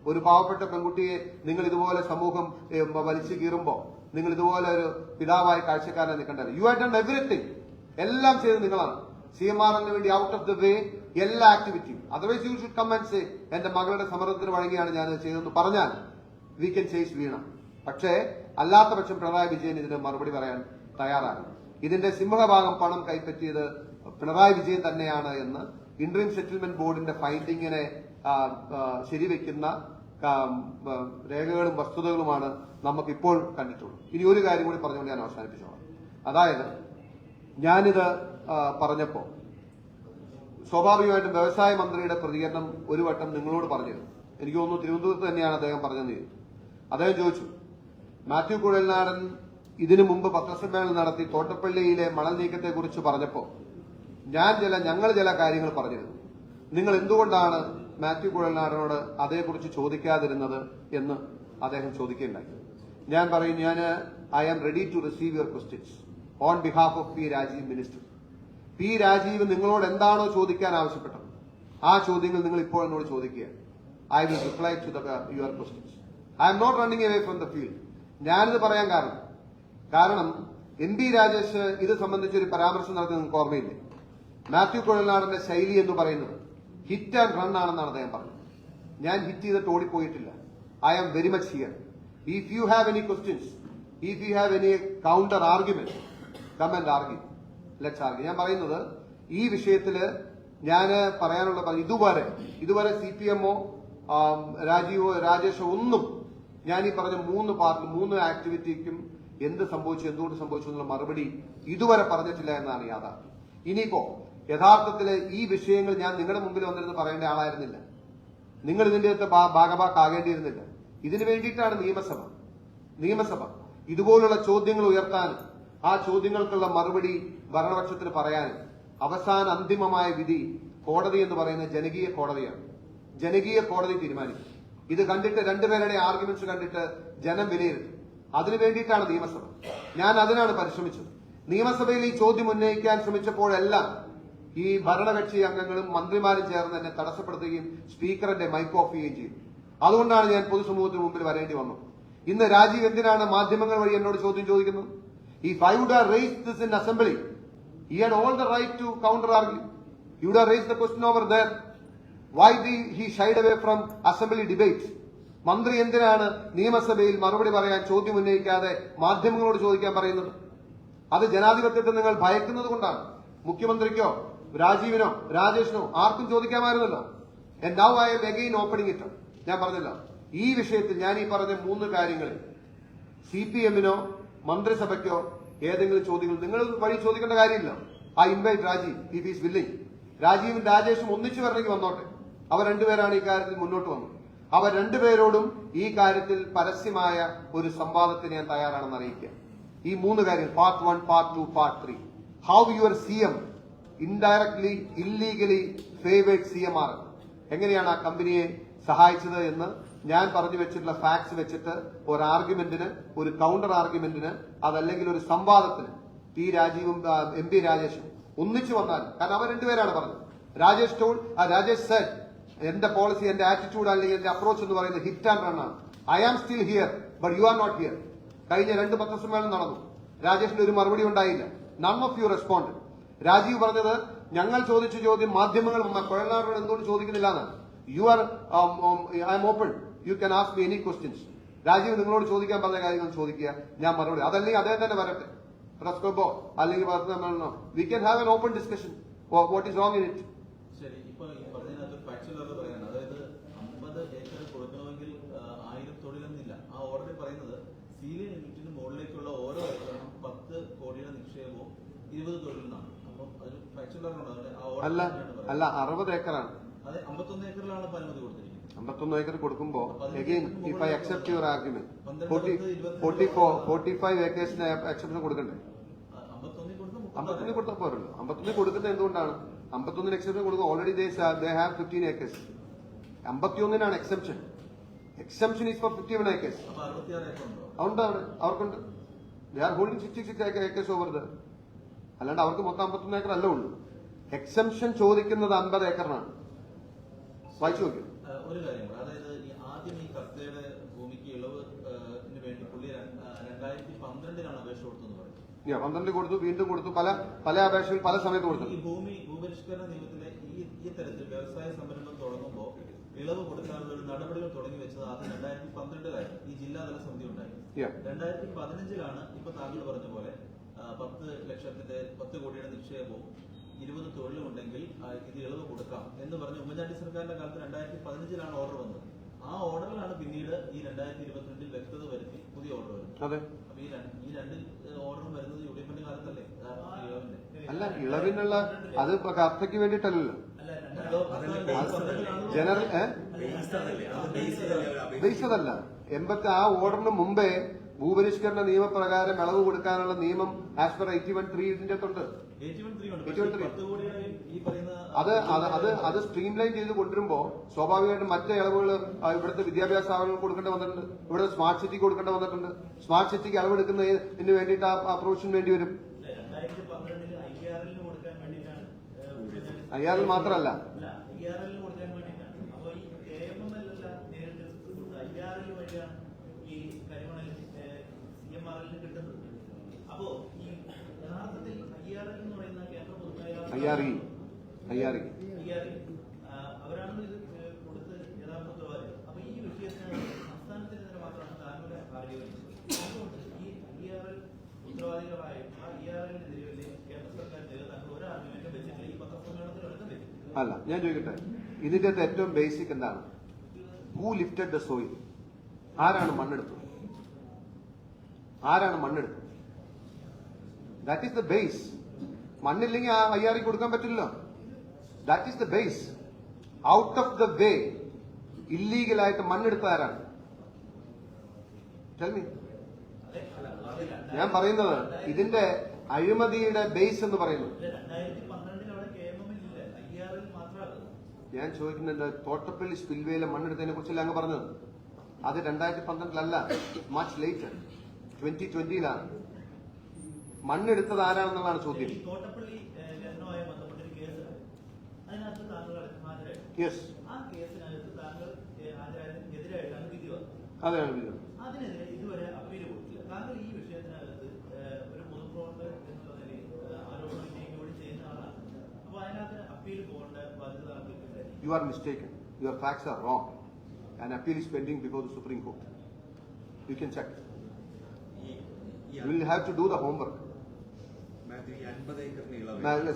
ഒരു പാവപ്പെട്ട പെൺകുട്ടിയെ നിങ്ങൾ ഇതുപോലെ സമൂഹം വലിച്ചു കീറുമ്പോ നിങ്ങൾ ഇതുപോലെ ഒരു പിതാവായി കാഴ്ചക്കാരനെ നിൽക്കേണ്ടത്. You have done everything. എല്ലാം ചെയ്ത് നിങ്ങളാണ്. CMRന് വേണ്ടി ഔട്ട് ഓഫ് ദ വേ എല്ലാ ആക്ടിവിറ്റിയും. Otherwise you should come and say എന്റെ മകളുടെ സമ്മർദ്ദത്തിന് വഴങ്ങിയാണ് ഞാൻ ചെയ്തതെന്ന് പറഞ്ഞാൽ വി കൻ ചേസ് വീണ. പക്ഷേ അല്ലാത്ത പക്ഷം പിണറായി വിജയൻ ഇതിന് മറുപടി പറയാൻ തയ്യാറാണ്. ഇതിന്റെ സിംഹഭാഗം പണം കൈപ്പറ്റിയത് പിണറായി വിജയൻ തന്നെയാണ് എന്ന് ഇന്ത്യൻ സെറ്റിൽമെന്റ് ബോർഡിന്റെ ഫൈൻഡിങ്ങിനെ ശരിവെക്കുന്ന രേഖകളും വസ്തുതകളുമാണ് നമുക്കിപ്പോൾ കണ്ടിട്ടുള്ളത്. ഇനി ഒരു കാര്യം കൂടി പറഞ്ഞുകൊണ്ട് ഞാൻ അവസാനിപ്പിച്ചോളാം. അതായത് ഞാനിത് പറഞ്ഞപ്പോ സ്വാഭാവികമായിട്ടും വ്യവസായ മന്ത്രിയുടെ പ്രതികരണം ഒരു വട്ടം നിങ്ങളോട് പറഞ്ഞിരുന്നു. എനിക്ക് തോന്നുന്നു തിരുവനന്തപുരത്ത് തന്നെയാണ് അദ്ദേഹം പറഞ്ഞത്. അദ്ദേഹം ചോദിച്ചു, മാത്യു കുഴൽനാടൻ ഇതിനു മുമ്പ് പത്രസമ്മേളനം നടത്തി തോട്ടപ്പള്ളിയിലെ മണൽ നീക്കത്തെക്കുറിച്ച് പറഞ്ഞപ്പോ ഞങ്ങൾ ചില കാര്യങ്ങൾ പറഞ്ഞിരുന്നു. നിങ്ങൾ എന്തുകൊണ്ടാണ് മാത്യു കുഴൽനാടനോട് അതേക്കുറിച്ച് ചോദിക്കാതിരുന്നത് എന്ന് അദ്ദേഹം ചോദിക്കുകയുണ്ടായി. ഞാൻ പറയും, I am ready to receive your questions on behalf of P Rajeev minister. P Rajeev നിങ്ങളോട് എന്താണോ ചോദിക്കാൻ ആവശ്യപ്പെട്ടത് ആ ചോദ്യങ്ങൾ നിങ്ങൾ ഇപ്പോൾ എന്നോട് ചോദിക്കുക. I will reply to your questions. I'm not running away from the field. ഞാനിത് പറയാൻ കാരണം MP രാജേഷ് ഇത് സംബന്ധിച്ചൊരു പരാമർശം നടത്തി നിങ്ങൾക്ക് ഓർമ്മയില്ലേ? മാത്യു കുഴൽനാടന്റെ ശൈലി എന്ന് പറയുന്നത് ഹിറ്റ് ആൻഡ് റൺ ആണെന്നാണ് അദ്ദേഹം പറഞ്ഞത്. ഞാൻ ഹിറ്റ് ചെയ്തിട്ട് ഓടിപ്പോയിട്ടില്ല. I am very much here. If you have any questions, if you have any counter argument, come and argue. Let's argue. ഞാൻ പറയുന്നത് ഈ വിഷയത്തില് ഞാൻ പറയാനുള്ള ഇതുവരെ CPMO രാജേഷോ ഒന്നും ഞാൻ ഈ പറഞ്ഞ മൂന്ന് ആക്ടിവിറ്റിക്കും എന്ത് സംഭവിച്ചു, എന്തുകൊണ്ട് സംഭവിച്ചു എന്നുള്ള മറുപടി ഇതുവരെ പറഞ്ഞിട്ടില്ല എന്നാണ് യാഥാർത്ഥ്യം. ഇനിയിപ്പോ യഥാർത്ഥത്തില് ഈ വിഷയങ്ങൾ ഞാൻ നിങ്ങളുടെ മുമ്പിൽ വന്നിരുന്ന് പറയേണ്ട ആളായിരുന്നില്ല. നിങ്ങൾ ഇതിന്റെ ഭാഗമാക്കാകേണ്ടിയിരുന്നില്ല. ഇതിനു വേണ്ടിയിട്ടാണ് നിയമസഭ ഇതുപോലുള്ള ചോദ്യങ്ങൾ ഉയർത്താനും ആ ചോദ്യങ്ങൾക്കുള്ള മറുപടി ഭരണപക്ഷത്തിന് പറയാനും അവസാന അന്തിമമായ വിധി കോടതി എന്ന് പറയുന്നത് ജനകീയ കോടതിയാണ്. ജനകീയ കോടതി തീരുമാനിക്കും. ഇത് കണ്ടിട്ട് രണ്ടുപേരുടെ ആർഗ്യുമെന്റ്സ് കണ്ടിട്ട് ജനം വിലയിരുത്തും. അതിനു വേണ്ടിയിട്ടാണ് നിയമസഭ. ഞാൻ അതിനാണ് പരിശ്രമിച്ചത്. നിയമസഭയിൽ ഈ ചോദ്യം ഉന്നയിക്കാൻ ശ്രമിച്ചപ്പോഴെല്ലാം ഈ ഭരണകക്ഷി അംഗങ്ങളും മന്ത്രിമാരും ചേർന്ന് എന്നെ തടസ്സപ്പെടുത്തുകയും സ്പീക്കറിന്റെ മൈക്ക് ഓഫ് ചെയ്യുകയും ചെയ്തു. അതുകൊണ്ടാണ് ഞാൻ പൊതുസമൂഹത്തിന് മുമ്പിൽ വരേണ്ടി വന്നത്. ഇന്ന് രാജീവ് എന്തിനാണ് മാധ്യമങ്ങൾ വഴി എന്നോട് ചോദ്യം ചോദിക്കുന്നത്? If I would have raised this in assembly, he had all the right to counter argue. He would have raised the question over there. Why he shied away from assembly debates? മന്ത്രി എന്തിനാണ് നിയമസഭയിൽ മറുപടി പറയാൻ ചോദ്യം ഉന്നയിക്കാതെ മാധ്യമങ്ങളോട് ചോദിക്കാൻ പറയുന്നത്? അത് ജനാധിപത്യത്തെ നിങ്ങൾ ഭയക്കുന്നത് കൊണ്ടാണ്. മുഖ്യമന്ത്രിക്കോ രാജീവിനോ രാജേഷിനോ ആർക്കും ചോദിക്കാമായിരുന്നല്ലോ. And now I am again opening it up. ഞാൻ പറഞ്ഞല്ലോ, ഈ വിഷയത്തിൽ ഞാൻ ഈ പറഞ്ഞ 3 കാര്യങ്ങളിൽ CPMനോ മന്ത്രിസഭയ്ക്കോ ഏതെങ്കിലും ചോദ്യങ്ങൾ നിങ്ങൾ വഴി ചോദിക്കേണ്ട കാര്യമില്ല. I invite Rajeev if is willing. രാജീവും രാജേഷും ഒന്നിച്ചു വരണമെങ്കിൽ വന്നോട്ടെ. അവർ രണ്ടുപേരാണ് ഈ കാര്യത്തിൽ മുന്നോട്ട് വന്നത്. അവർ രണ്ടുപേരോടും ഈ കാര്യത്തിൽ പരസ്യമായ ഒരു സംവാദത്തിന് ഞാൻ തയ്യാറാണെന്ന് അറിയിക്കുക. ഈ 3 കാര്യങ്ങൾ, part 1, part 2, part 3. How your CM indirectly illegally favoured CMR, എങ്ങനെയാണ് ആ കമ്പനിയെ സഹായിച്ചത് എന്ന് ഞാൻ പറഞ്ഞു വെച്ചിട്ടുള്ള ഫാക്ട്സ് വെച്ചിട്ട് ഒരു ആർഗ്യുമെന്റിന്, ഒരു കൗണ്ടർ ആർഗ്യുമെന്റിന്, അതല്ലെങ്കിൽ ഒരു സംവാദത്തിന് പി രാജീവും MP രാജേഷും ഒന്നിച്ചു വന്നാൽ, കാരണം അവർ രണ്ടുപേരാണ് പറഞ്ഞത്. രാജേഷ് സെഡ് എന്റെ പോളിസി, എന്റെ ആറ്റിറ്റ്യൂഡ് അല്ലെങ്കിൽ എന്റെ അപ്രോച്ച് എന്ന് പറയുന്നത് ഹിറ്റ് ആൻഡ് റൺ ആണ്. I am still here but you are not here. കഴിഞ്ഞ 2 പത്രസമ്മേളനം നടന്നു. രാജേഷിന് ഒരു മറുപടി ഉണ്ടായില്ല. None of you respond. Rajeev പറഞ്ഞത് ഞങ്ങൾ ചോദിച്ച ചോദ്യം മാധ്യമങ്ങൾ കുഴൽനാടനോട് എന്തുകൊണ്ട് ചോദിക്കുന്നില്ല എന്നാണ്. I'm open, you can ask me any questions. Rajeev നിങ്ങളോട് ചോദിക്കാൻ പറഞ്ഞ കാര്യങ്ങൾ ചോദിക്കുക, ഞാൻ മറുപടി. അതല്ലെങ്കിൽ അദ്ദേഹം തന്നെ വരട്ടെ, പ്രസ് ക്ലബോ അല്ലെങ്കിൽ പത്രസമ്മേളനോ. We can have an open discussion. What is wrong in it? ശരി, ഇപ്പൊ ഈ പറഞ്ഞതിനകത്ത് ഫാക്ച്വൽ പറയാൻ, അതായത് 50 ഏക്കർ കൊടുക്കണമെങ്കിൽ 1000 തൊഴിലെന്നില്ല. ആ ഓർഡറിൽ പറയുന്നത് സീലിംഗ് ലിമിറ്റിന് മുകളിലേക്കുള്ള ഓരോ ഏക്കറിനും 10 കോടിയുടെ നിക്ഷേപവും 20 തൊഴിലെന്നാണ്. അപ്പം അതൊരു ഫാക്ച്വൽ എററുണ്ട്. അതിന്റെ ആ അല്ല order അല്ല 60 ഏക്കറാണ്. അതെ, 51 ഏക്കറിലാണ് ഇപ്പൊ അനുമതി കൊടുത്തിരിക്കുന്നത്. 51 ഏക്കർ കൊടുക്കുമ്പോൾ again if I accept your argument 45 ഏക്കേഴ്സിന് exception കൊടുക്കണ്ടേ? 51 കൊടുത്താൽ പോരല്ലോ. 51 കൊടുക്കുന്നത് എന്തുകൊണ്ടാണ്? 51 എക്സെപ്ഷൻ കൊടുക്കുക. Already they have 15 acres. 51 exception. Exception is for 51 acres. അപ്പൊ 66 ഏക്കർ ഉണ്ടോ? അതുകൊണ്ട് അവർക്കുണ്ട്. They are holding 66 acres over the. അല്ലാണ്ട് അവർക്ക് മൊത്തം 51 ഏക്കർ അല്ല ഉള്ളൂ. എക്സെപ്ഷൻ ചോദിക്കുന്നത് 50 ഏക്കറിനാണ്. വായിച്ചു നോക്കി. ഒരു കാര്യം കൂടെ, അതായത് ഈ ആദ്യം ഈ കർത്തയുടെ ഭൂമിക്ക് ഇളവ് വേണ്ടി പുള്ളി 2012 അപേക്ഷ കൊടുത്തെന്ന് പറയും. 12 കൊടുത്തു, വീണ്ടും കൊടുത്തു, പല അപേക്ഷകൾ പല സമയത്ത് കൊടുത്തു. ഈ ഭൂപരിഷ്കരണ നിയമത്തിലെ ഈ തരത്തിൽ വ്യവസായ സംരംഭം തുടങ്ങുമ്പോൾ ഇളവ് കൊടുക്കാനുള്ള ഒരു നടപടികൾ തുടങ്ങി വെച്ചത് ആദ്യം 2012 ഈ ജില്ലാതല സമിതി ഉണ്ടായി. 2015 ഇപ്പൊ താങ്കൾ പറഞ്ഞ പോലെ 10 കോടിയുടെ നിക്ഷേപവും 20 തൊഴിലുമുണ്ടെങ്കിൽ ഇത് ഇളവ് കൊടുക്കാം എന്ന് പറഞ്ഞ് ഉമ്മൻചാണ്ടി സർക്കാരിന്റെ കാലത്ത് 2015 ഓർഡർ വന്നത്. ആ ഓർഡറിലാണ് പിന്നീട് ഈ 2022 വ്യക്തത വരുത്തി പുതിയ ഓർഡർ വരുന്നത്. അപ്പൊ ഈ രണ്ട് ഓർഡറും വരുന്നത് യുഡിഎഫിന്റെ കാലത്തല്ലേ? അല്ല, ഇളവിനുള്ള അത് കർത്തയ്ക്ക് വേണ്ടിയിട്ടല്ലല്ലോ. ജനറൽ ബേസതല്ല. ആ ഓർഡറിന് മുമ്പേ ഭൂപരിഷ്കരണ നിയമപ്രകാരം ഇളവ് കൊടുക്കാനുള്ള നിയമം ആസ് പെർ 81(3) ഇതിന്റെ അകത്തുണ്ട്. അത് സ്ട്രീംലൈൻ ചെയ്ത് കൊണ്ടുവരുമ്പോ സ്വാഭാവികമായിട്ടും മറ്റ് ഇളവുകൾ ഇവിടുത്തെ വിദ്യാഭ്യാസ സ്ഥാപനങ്ങൾ കൊടുക്കേണ്ടി വന്നിട്ടുണ്ട്. ഇവിടെ സ്മാർട്ട് സിറ്റിക്ക് കൊടുക്കേണ്ടി വന്നിട്ടുണ്ട്. സ്മാർട്ട് സിറ്റിക്ക് അളവെടുക്കുന്നതിന് വേണ്ടിയിട്ട് ആ പ്രൊവിഷൻ വേണ്ടി വരും. IRL മാത്രമല്ല, IRE അവരാണ് ഇത് കൊടുത്ത് യഥാർത്ഥ ഉത്തരവാദികൾ. അപ്പൊ ഈ വിഷയത്തിന് സംസ്ഥാനത്തിന് തന്നെ മാത്രമാണ് താങ്കളുടെ ആർഗ്യുമെന്റ്. അതുകൊണ്ട് ഈ IRL ഉത്തരവാദികളായ IRL-നെതിരെ കേന്ദ്ര സർക്കാരിനെതിരെ താങ്കൾ ഒരു ആർഗ്യുമെന്റും വെച്ചിട്ടില്ല. ഈ പത്രസമ്മേളനത്തിൽ എടുത്തില്ല. അല്ല, ഞാൻ ചോദിക്കട്ടെ, ഇതിന്റെ ഏറ്റവും ബേസിക് എന്താണ്? Who lifted the soil? ആരാണ് മണ്ണെടുത്തത്? That is the base. മണ്ണില്ലെങ്കിൽ ആ IRE കൊടുക്കാൻ പറ്റില്ല. That is the base. Out of the way ഇല്ലീഗലായിട്ട് മണ്ണെടുത്ത ആരാണ്? ഞാൻ പറയുന്നത് ഇതിന്റെ അഴിമതിയുടെ ബേസ് എന്ന് പറയുന്നത്. ഞാൻ ചോദിക്കുന്നത് തോട്ടപ്പള്ളി സ്പിൽവേയിലെ മണ്ണെടുത്തതിനെ കുറിച്ചല്ല അങ്ങ് പറഞ്ഞത്. അത് 2012 മച്ച് ലേറ്റർ 2020 മണ്ണെടുത്തത് ആരാണെന്നുള്ളതാണ് ചോദ്യം. യെസ്, അതെയാണ് വിധി. അതിനെതിരെ ഇതുവരെ അപ്പീൽ കൊടുത്തില്ല. താങ്കൾ ഈ വിഷയത്തിനകത്ത് ഒരു പൊതുപ്രവർത്തകൻ എന്നുള്ള നിലയിൽ ആരോപണം ഉന്നയിക്കുകയും ചെയ്യുന്ന ആളാണ്. അപ്പൊ അതിനകത്ത് അപ്പീൽ പോകേണ്ട ബാധ്യത താങ്കൾക്കില്ല. You are mistaken. Your facts are wrong. An appeal is pending before the Supreme Court. You can check. You will have to do the homework.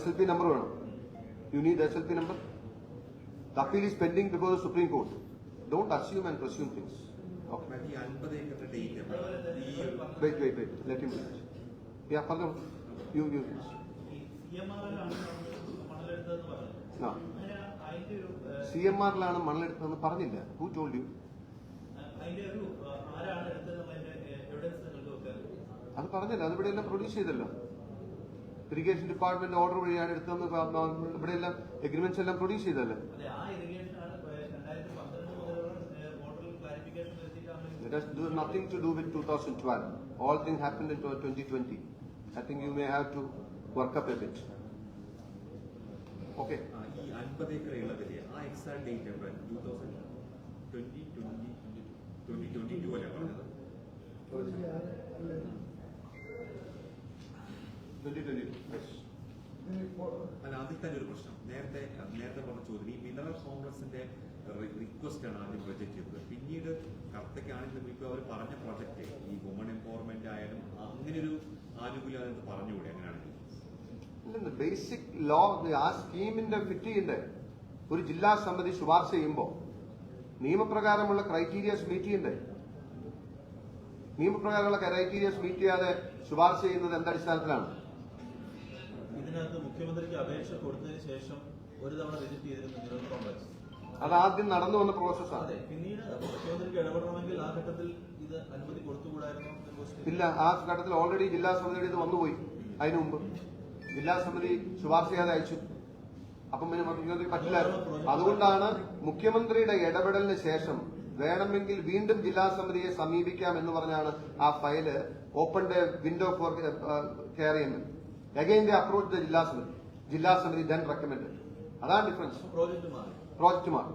SLP number വേണം. You need the SLP number. The appeal is pending before the Supreme Court. Don't assume and presume things. Okay. Wait. Let him finish. Yeah, pardon. You. No. CMR-ലാണ് മണ്ണെടുത്തതെന്ന് പറഞ്ഞില്ല. Who told you? അത് പറഞ്ഞില്ല. അത് ഇവിടെയെല്ലാം പ്രൊഡ്യൂസ് ചെയ്തല്ലോ. ഇറിഗേഷൻ ഡിപ്പാർട്ട്മെന്റ് ഓർഡർ വഴിയാണ് എടുത്തതെന്ന് ഇവിടെയെല്ലാം എഗ്രിമെന്റ്സ് എല്ലാം പ്രൊഡ്യൂസ് ചെയ്തല്ലേ. It has nothing to do with 2012. All things happened in 2020. I think you may have to work up a bit. Okay. ഈ 50 ഏക്കർ ഇളവില് ആ എക്സാക്ട് ഡേറ്റ് എപ്പോഴാണ്? 2022 അല്ലേ പറഞ്ഞത്? 2022. അല്ല, അതിൽ തന്നെ ഒരു പ്രശ്നം. നേരത്തെ പറഞ്ഞ ചോദ്യം, ഈ മിനറൽ കോംപ്ലക്സിന്റെ റിക്വസ്റ്റ് ആണ് ആദ്യം പ്രൊജക്ട് ചെയ്തത്. പിന്നീട് കർത്തയ്ക്കാണെങ്കിലും ഇപ്പൊ അവർ പറഞ്ഞ പ്രൊജക്ട് ഈ വുമൺ എംപവർമെന്റ് ആയാലും അങ്ങനെ ഒരു ആനുകൂല്യം അതെന്ന് പറഞ്ഞുകൂടെ? അങ്ങനെയാണെങ്കിൽ ബേസിക് ലോ ആ സ്കീമിന്റെ ഫിറ്റ് ചെയ്യണ്ടേ? ഒരു ജില്ലാ സമിതി ശുപാർശ ചെയ്യുമ്പോൾ നിയമപ്രകാരമുള്ള ക്രൈറ്റീരിയസ് മീറ്റ് ചെയ്യണ്ടേ? നിയമപ്രകാരമുള്ള ക്രൈറ്റീരിയസ് മീറ്റ് ചെയ്യാതെ ശുപാർശ ചെയ്യുന്നത് എന്തടിസ്ഥാനത്തിലാണ്? ഇതിനകത്ത് മുഖ്യമന്ത്രിക്ക് അപേക്ഷ കൊടുത്തതിന് ശേഷം ഒരു തവണ വിസിറ്റ് ചെയ്തിരുന്നു നിരവധി കോംപ്ലക്സ്. അത് ആദ്യം നടന്നു വന്ന പ്രോസസ്സാണ്. അതെ, പിന്നീട് മുഖ്യമന്ത്രിക്ക് ഇടപെടണമെങ്കിൽ ആ ഘട്ടത്തിൽ ഇത് അനുമതി കൊടുത്തുകൂടായിരുന്നു എന്ന question. ഇല്ല, ആ ഘട്ടത്തിൽ ഓൾറെഡി ജില്ലാ സമിതിയുടെ ഇത് വന്നുപോയി. അതിനു മുമ്പ് ജില്ലാ സമിതി ശുപാർശ ചെയ്യാതെ അയച്ചു. അപ്പം പിന്നെ മുഖ്യമന്ത്രി പറ്റില്ലായിരുന്നു. അതുകൊണ്ടാണ് മുഖ്യമന്ത്രിയുടെ ഇടപെടലിന് ശേഷം വേണമെങ്കിൽ വീണ്ടും ജില്ലാ സമിതിയെ സമീപിക്കാം എന്ന് പറഞ്ഞാണ് ആ file open the window four care ചെയ്യുന്നത്. അഗൈൻ ദ അപ്രോച്ച് ദ ജില്ലാ സമിതി ദെൻ റെക്കമെൻഡ്. അതാണ് ഡിഫറൻസ്. പ്രോജക്ട് മാറി. പ്രോജക്ട് മാറി.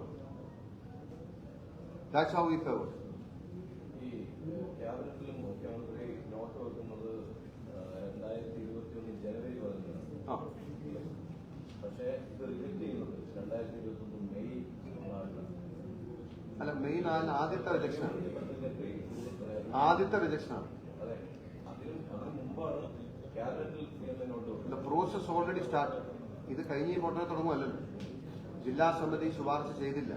That's how we favoured. ഈ ക്യാബിനറ്റിലും മുഖ്യമന്ത്രി നോട്ട് വെക്കുന്നത് 2021 ജനുവരി 11 ആ, പക്ഷേ ഇത് റിജക്ട് ചെയ്യുന്നത് 2021 മെയ് 4. അല്ല, മെയിൻ ആദ്യത്തെ റിജക്ഷനാണ്. ആദ്യത്തെ റിജക്ഷനാണ്. അതെ, അതിന് മുമ്പാണ് ക്യാബിനറ്റിൽ നോട്ട് വെക്കുന്നത്. The process already start. ഇത് കഴിഞ്ഞ ഈ പോട്ടനെ തുടങ്ങുമല്ലോ. ജില്ലാ സമിതി ശുപാർശ ചെയ്തില്ല.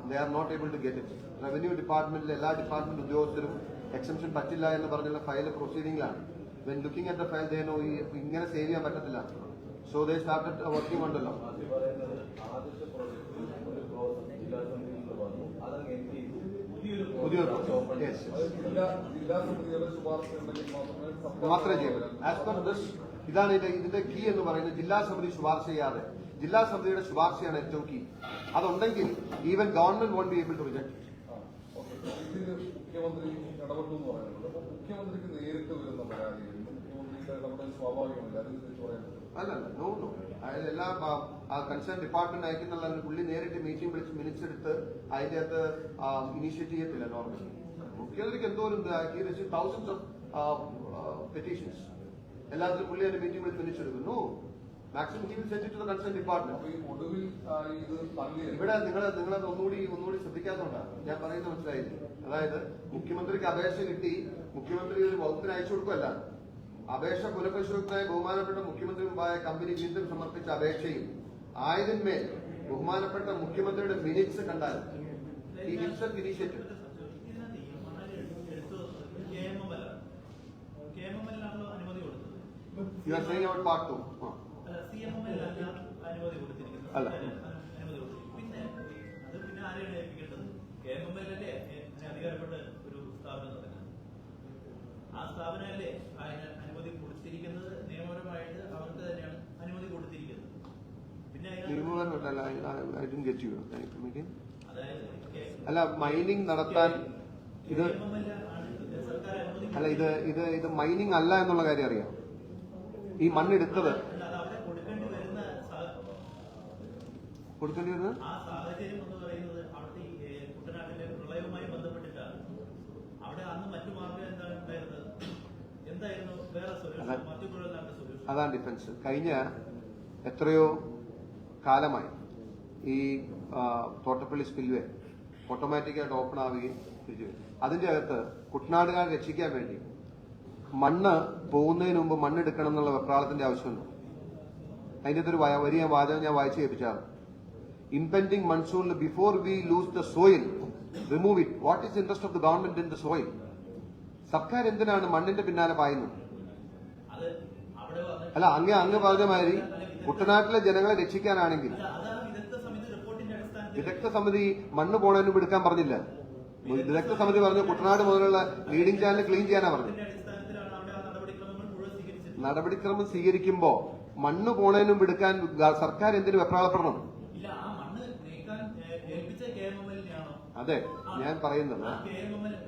They are not able to get it. Revenue ഡിപ്പാർട്ട്മെന്റിലെ എല്ലാ ഡിപ്പാർട്ട്മെന്റ് ഉദ്യോഗസ്ഥരും എക്സംഷൻ പറ്റില്ല എന്ന് പറഞ്ഞുള്ള ഫയൽ പ്രൊസീഡിംഗിലാണ്. When looking at the file they know ഇങ്ങനെ സേവ് ചെയ്യാൻ പറ്റത്തില്ല. സോ ദേ സ്റ്റാർട്ടഡ് വർക്കിംഗ് ഉണ്ടല്ലോ. ആദ്യം പറയുന്നത് ആദ്യത്തെ പ്രോജക്റ്റിൽ ഒരു പ്രോസസ് ജില്ലാ സമിതിയിൽ നിന്ന് വന്നു, അതങ്ങ് എൻഡ് ചെയ്തു. പുതിയൊരു yes. മാത്രമേ ചെയ്യൂ. ആസ് പെർ ദിസ് ഇതാണ് ഇതിന്റെ കീ എന്ന് പറയുന്നത്. ജില്ലാ സമിതി ശുപാർശ ചെയ്യാതെ ജില്ലാ സമിതിയുടെ ശുപാർശയാണ് ഏറ്റവും കീ. അതുണ്ടെങ്കിൽ even government won't be able to reject. മുഖ്യമന്ത്രി ഇടപെട്ടു എന്ന് പറയുന്നത് അപ്പൊ മുഖ്യമന്ത്രിക്ക് നേരിട്ട് വരുന്ന പരാതികൾ മുഖ്യമന്ത്രിയുടെ ഇടപെടൽ സ്വാഭാവികമല്ല, അത് തിരിച്ചു പറയാൻ പറ്റും. അല്ലല്ല, നോ. അതായത് എല്ലാ കൺസേൺ ഡിപ്പാർട്ട്മെന്റ് അയക്കുന്നുള്ള പുള്ളി നേരിട്ട് മീറ്റിംഗ് വിളിച്ച് മിനിറ്റ്സ് എടുത്ത് അതിന്റെ അകത്ത് ഇനീഷ്യേറ്റ് ചെയ്യത്തില്ല നോർമലി. മുഖ്യമന്ത്രിക്ക് എന്തോരം തൗസൻഡ്സ് ഓഫ് പെറ്റീഷൻസ് എല്ലാത്തിലും പുള്ളി അതിന്റെ മീറ്റിംഗ് വിളിച്ച് മിനിറ്റ്സ് എടുക്കുന്നു. Maximum he will send it to the concern department. അപ്പൊ ഈ ഒടുവിൽ ഇത് തള്ളിയത് ഇവിടെ നിങ്ങളത് ഒന്നുകൂടി ശ്രദ്ധിക്കാത്തതുകൊണ്ടാണ് ഞാൻ പറയുന്നത്, മനസ്സിലായില്ലേ? അതായത് മുഖ്യമന്ത്രിക്ക് അപേക്ഷ കിട്ടി, മുഖ്യമന്ത്രി ഒരു വകുപ്പിന് അയച്ചു കൊടുക്കുമല്ല. അപേക്ഷ പുനഃപരിശോധനയായി ബഹുമാനപ്പെട്ട മുഖ്യമന്ത്രി മുമ്പായ കമ്പനി വീണ്ടും സമർപ്പിച്ച അപേക്ഷയും ആയതിന്മേൽ ബഹുമാനപ്പെട്ട മുഖ്യമന്ത്രിയുടെ മിനിറ്റ്സ് കണ്ടാൽ ഈ ഹിംസക് ഇനീഷ്യേറ്റീവ് അനുമതി കൊടുത്തത്. You are saying our part 2. CMML അനുമതി കൊടുത്തിരിക്കുന്നത്. അല്ല. അനുമതി കൊടുത്തിരിക്കും. പിന്നെ ആരെയാണ് ഏൽപ്പിക്കേണ്ടത്? KMML അല്ലേ അധികാരപ്പെട്ട ഒരു സ്ഥാപനം തന്നെ. ആ സ്ഥാപനമല്ലേ അതിന് അനുമതി കൊടുത്തിരിക്കുന്നത്. നിയമപരമായിട്ട് അവർക്ക് തന്നെയാണ് അനുമതി കൊടുത്തിരിക്കുന്നത്. പിന്നെ അതായത് അല്ല, മൈനിങ് നടത്താൻ ഇത് KMML ആണ് സർക്കാർ അനുമതി. അല്ല, ഇത് മൈനിങ് അല്ല എന്നുള്ള കാര്യം അറിയാം. ഈ മണ്ണെടുത്തത് കൊടുക്കേണ്ടി വരുന്നത് ആ സാഹചര്യം എന്ന് പറയുന്നത് അവിടുത്തെ കുട്ടനാട്ടിലെ പ്രളയവുമായി ബന്ധപ്പെട്ടിട്ടാണ്. അവിടെ അന്ന് മറ്റു മാർഗം എന്താണ് ഉണ്ടായിരുന്നത്? എന്തായിരുന്നു വേറെ സൊല്യൂഷൻ? മറ്റു കുഴലിനാണ് സൊല്യൂഷൻ. അതാണ് ഡിഫൻസ്. കഴിഞ്ഞ എത്രയോ കാലമായി ഈ തോട്ടപ്പള്ളി സ്പിൽവേ ഓട്ടോമാറ്റിക്കായിട്ട് ഓപ്പൺ ആവുകയും തിരിച്ചു വരും. അതിന്റെ അകത്ത് കുട്ടനാടുകാരെ രക്ഷിക്കാൻ വേണ്ടി മണ്ണ് പോകുന്നതിന് മുമ്പ് മണ്ണെടുക്കണം എന്നുള്ള വെപ്രാളത്തിന്റെ ആവശ്യമുണ്ട്. അതിന്റെ അകത്തൊരു വലിയ വാചകം ഞാൻ വായിച്ചു കേൾപ്പിച്ചാണ്. Impending monsoon, before we lose the soil, remove it. What is the interest of the government in the soil? സർക്കാർ എന്തിനാണ് മണ്ണിന്റെ പിന്നാലെ പായുന്നത്? അല്ല, അങ്ങ് പറഞ്ഞ മാതിരി കുട്ടനാട്ടിലെ ജനങ്ങളെ രക്ഷിക്കാനാണെങ്കിൽ വിദഗ്ധ സമിതി മണ്ണ് പോണതിന് മുമ്പ് എടുക്കാൻ പറഞ്ഞില്ല. വിദഗ്ധ സമിതി പറഞ്ഞു കുട്ടനാട് മുതലുള്ള ലീഡിംഗ് ചാനൽ ക്ലീൻ ചെയ്യാനാ പറഞ്ഞു. നടപടിക്രമം സ്വീകരിക്കുമ്പോ മണ്ണ് പോണതിന് മുമ്പ് എടുക്കാൻ സർക്കാർ എന്തിനു വെപ്രാളപ്പെടണം? അതെ, ഞാൻ പറയുന്നത്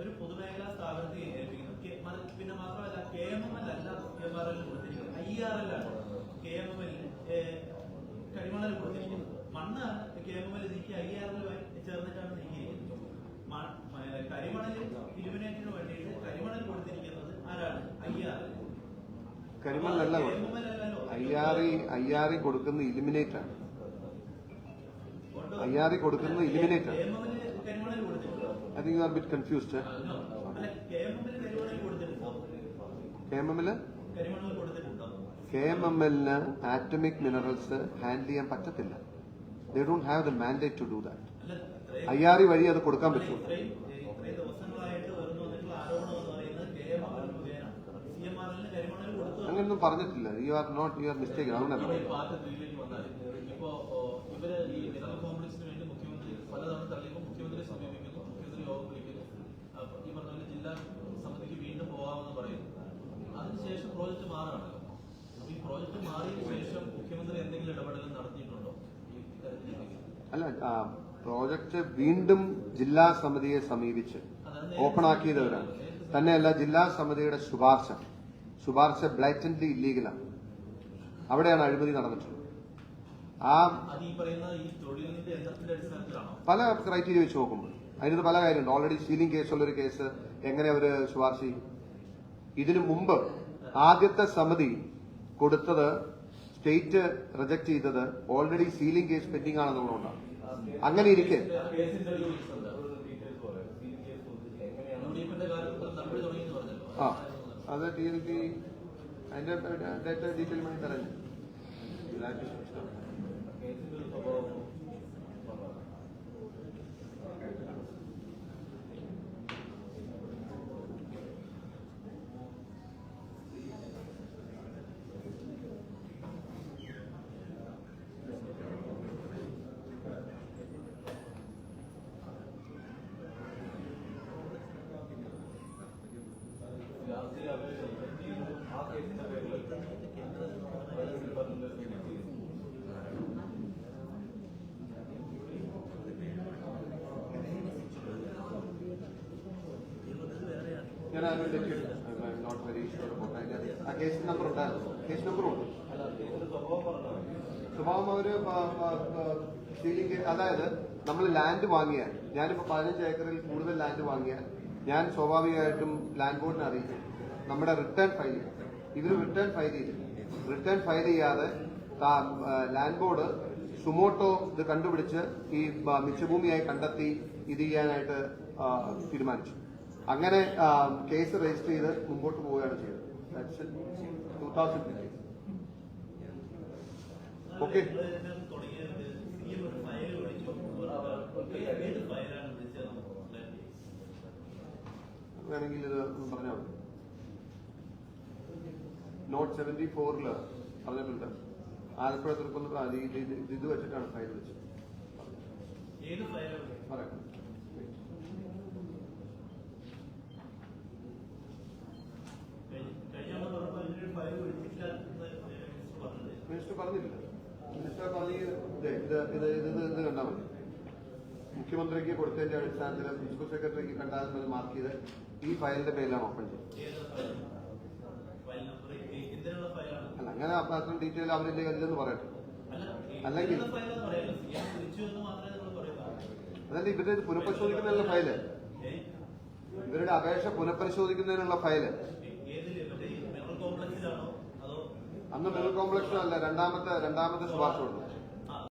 ഒരു പൊതുമേഖലാ സ്ഥാപനത്തെ ഏൽപ്പിക്കുന്നു. പിന്നെ മാത്രമല്ല KMML അല്ല KMRL കൊടുത്തിരിക്കുന്നത്, IRL ആണ് KMML കരിമണൽ കൊടുത്തിരിക്കുന്നത്. മണ്ണ് KMML നീക്കി IRL ചേർന്നിട്ടാണ് നീക്കിയിരിക്കുന്നത്. കരിമണൽ ഇലുമിനേറ്റിന് വേണ്ടിയിട്ട് കരിമണൽ കൊടുത്തിരിക്കുന്നത് ആരാണ്? IRL. കരിമണലല്ല, IRE കൊടുക്കുന്ന ഇലിമിനേറ്റ് ആണ്. IRE കൊടുക്കുന്നത് ഇലിമിനേറ്റ് ആണ്. I think you are a bit confused. KMML atomic minerals handle ചെയ്യാൻ പറ്റത്തില്ല. They don't have the mandate to do that. IRE വഴി അത് കൊടുക്കാൻ പറ്റും. അങ്ങനെയൊന്നും പറഞ്ഞിട്ടില്ല. You are mistake. അങ്ങനല്ല. പാർട്ടി ത്രീയിലേക്ക് വന്നാൽ ഇപ്പോ ഇവര് ഈ മിനറൽ കോംപ്ലക്സിന് വേണ്ടി മുഖ്യമന്ത്രി പലതവണ തള്ളിയപ്പോൾ മുഖ്യമന്ത്രിയെ സമീപിക്കുന്നു, മുഖ്യമന്ത്രി യോഗം വിളിക്കുന്നു, ഈ പറഞ്ഞ പോലെ ജില്ലാ സമിതിക്ക് വീണ്ടും പോകാമെന്ന് പറയുന്നു. അതിനുശേഷം പ്രോജക്ട് മാറുകയാണല്ലോ. അപ്പൊ ഈ പ്രോജക്ട് മാറിയതിനു ശേഷം മുഖ്യമന്ത്രി എന്തെങ്കിലും ഇടപെടൽ നടത്തിയിട്ടുണ്ടോ ഈ കാര്യത്തിലേക്ക്? അല്ല, പ്രോജക്റ്റ് വീണ്ടും ജില്ലാ സമിതിയെ സമീപിച്ച് ഓപ്പൺ ആക്കിയതവരാണ്. തന്നെയല്ല, ജില്ലാ സമിതിയുടെ ശുപാർശ ബ്ലാറ്റന്റ്ലി ഇല്ലീഗലാണ്. അവിടെയാണ് അഴിമതി നടന്നിട്ടുള്ളത്. അത് ഈ പറയുന്ന ഈ തൊഴിലിന്റെ എണ്ണത്തിന്റെ അടിസ്ഥാനത്തിലാണോ? പല ക്രൈറ്റീരിയ വെച്ച് നോക്കുമ്പോൾ അതിന് പല കാര്യമുണ്ട്. ഓൾറെഡി സീലിംഗ് കേസുള്ളൊരു കേസ് എങ്ങനെ അവര് ശുപാർശ ചെയ്യും? ഇതിനു മുമ്പ് ആദ്യത്തെ സമിതി കൊടുത്തത് സ്റ്റേറ്റ് റിജക്ട് ചെയ്തത് ഓൾറെഡി സീലിംഗ് കേസ് പെൻഡിംഗ് ആണെന്നുള്ളതുകൊണ്ടാണ്. അങ്ങനെ ഇരിക്കെ കേസിന്റെ ഡീറ്റെയിൽസ് പറയാം. യുഡിഎഫിന്റെ കാലത്ത് നടപടി തുടങ്ങിയെന്ന് പറഞ്ഞല്ലോ. അത് TLP അതിന്റെ ഡേറ്റ ഡീറ്റെയിൽ വേണ്ടി തരാം. കേസിന്റെ ഒരു സ്വഭാവം രാഷ്ട്രീയ അപേക്ഷ ആ കേസിന്റെ പേരിൽ ഞാൻ നോട്ട് വെരി ഷുവർ ആ കേസ് നമ്പർ ഉണ്ടായിരുന്നു. കേസ് നമ്പറും ഉണ്ട്. അല്ല കേസിന്റെ സ്വഭാവം പറഞ്ഞാൽ സ്വഭാവം അവര് സീലിംഗ്, അതായത് നമ്മൾ ലാൻഡ് വാങ്ങിയാൽ, ഞാനിപ്പോ 15 ഏക്കറിൽ കൂടുതൽ ലാൻഡ് വാങ്ങിയാൽ ഞാൻ സ്വാഭാവികമായിട്ടും ലാൻഡ് ബോർഡിനെ അറിയിക്കും. നമ്മുടെ റിട്ടേൺ ഫയൽ ചെയ്യും. ഇവർ റിട്ടേൺ ഫയൽ ചെയ്തില്ല. റിട്ടേൺ ഫയൽ ചെയ്യാതെ ലാൻഡ് ബോർഡ് സുമോട്ടോ ഇത് കണ്ടുപിടിച്ച് ഈ മിച്ചഭൂമിയായി കണ്ടെത്തി ഇത് ചെയ്യാനായിട്ട് തീരുമാനിച്ചു. അങ്ങനെ കേസ് രജിസ്റ്റർ ചെയ്ത് മുമ്പോട്ട് പോവുകയാണ് ചെയ്തത്. 2015. ഓക്കെ, വേണമെങ്കിൽ ഇത് പറഞ്ഞാൽ മതി. നോട്ട് 74 പറഞ്ഞിട്ടുണ്ട്. ആലപ്പുഴ തീർക്കുന്ന ഇത് വെച്ചിട്ടാണ് ഫയൽ വെച്ചത്. പറയാം. മിനിസ്റ്റർ പറഞ്ഞില്ല. മിനിസ്റ്റർ പറഞ്ഞ് ഇത് കണ്ടാൽ മതി. മുഖ്യമന്ത്രിക്ക് കൊടുത്തതിന്റെ അടിസ്ഥാനത്തിൽ പ്രിൻസിപ്പൽ സെക്രട്ടറിക്ക് കണ്ടാൽ മതി മാർക്ക് ചെയ്ത് ഈ ഫയലിന്റെ പേരിലാണ് ഓപ്പൺ ചെയ്തത്. അല്ല, അങ്ങനെ അത്ര ഡീറ്റെയിൽ അവരില്ലേ ഇല്ലെന്ന് പറയട്ടെ. അല്ലെങ്കിൽ അതല്ല, ഇവരുടെ ഇത് പുനഃപരിശോധിക്കുന്നതിനുള്ള ഫയല്, ഇവരുടെ അപേക്ഷ പുനഃപരിശോധിക്കുന്നതിനുള്ള ഫയല് അന്ന് മിനറൽ കോംപ്ലക്സിനല്ല രണ്ടാമത്തെ ശുപാർശ കൊടുത്തു.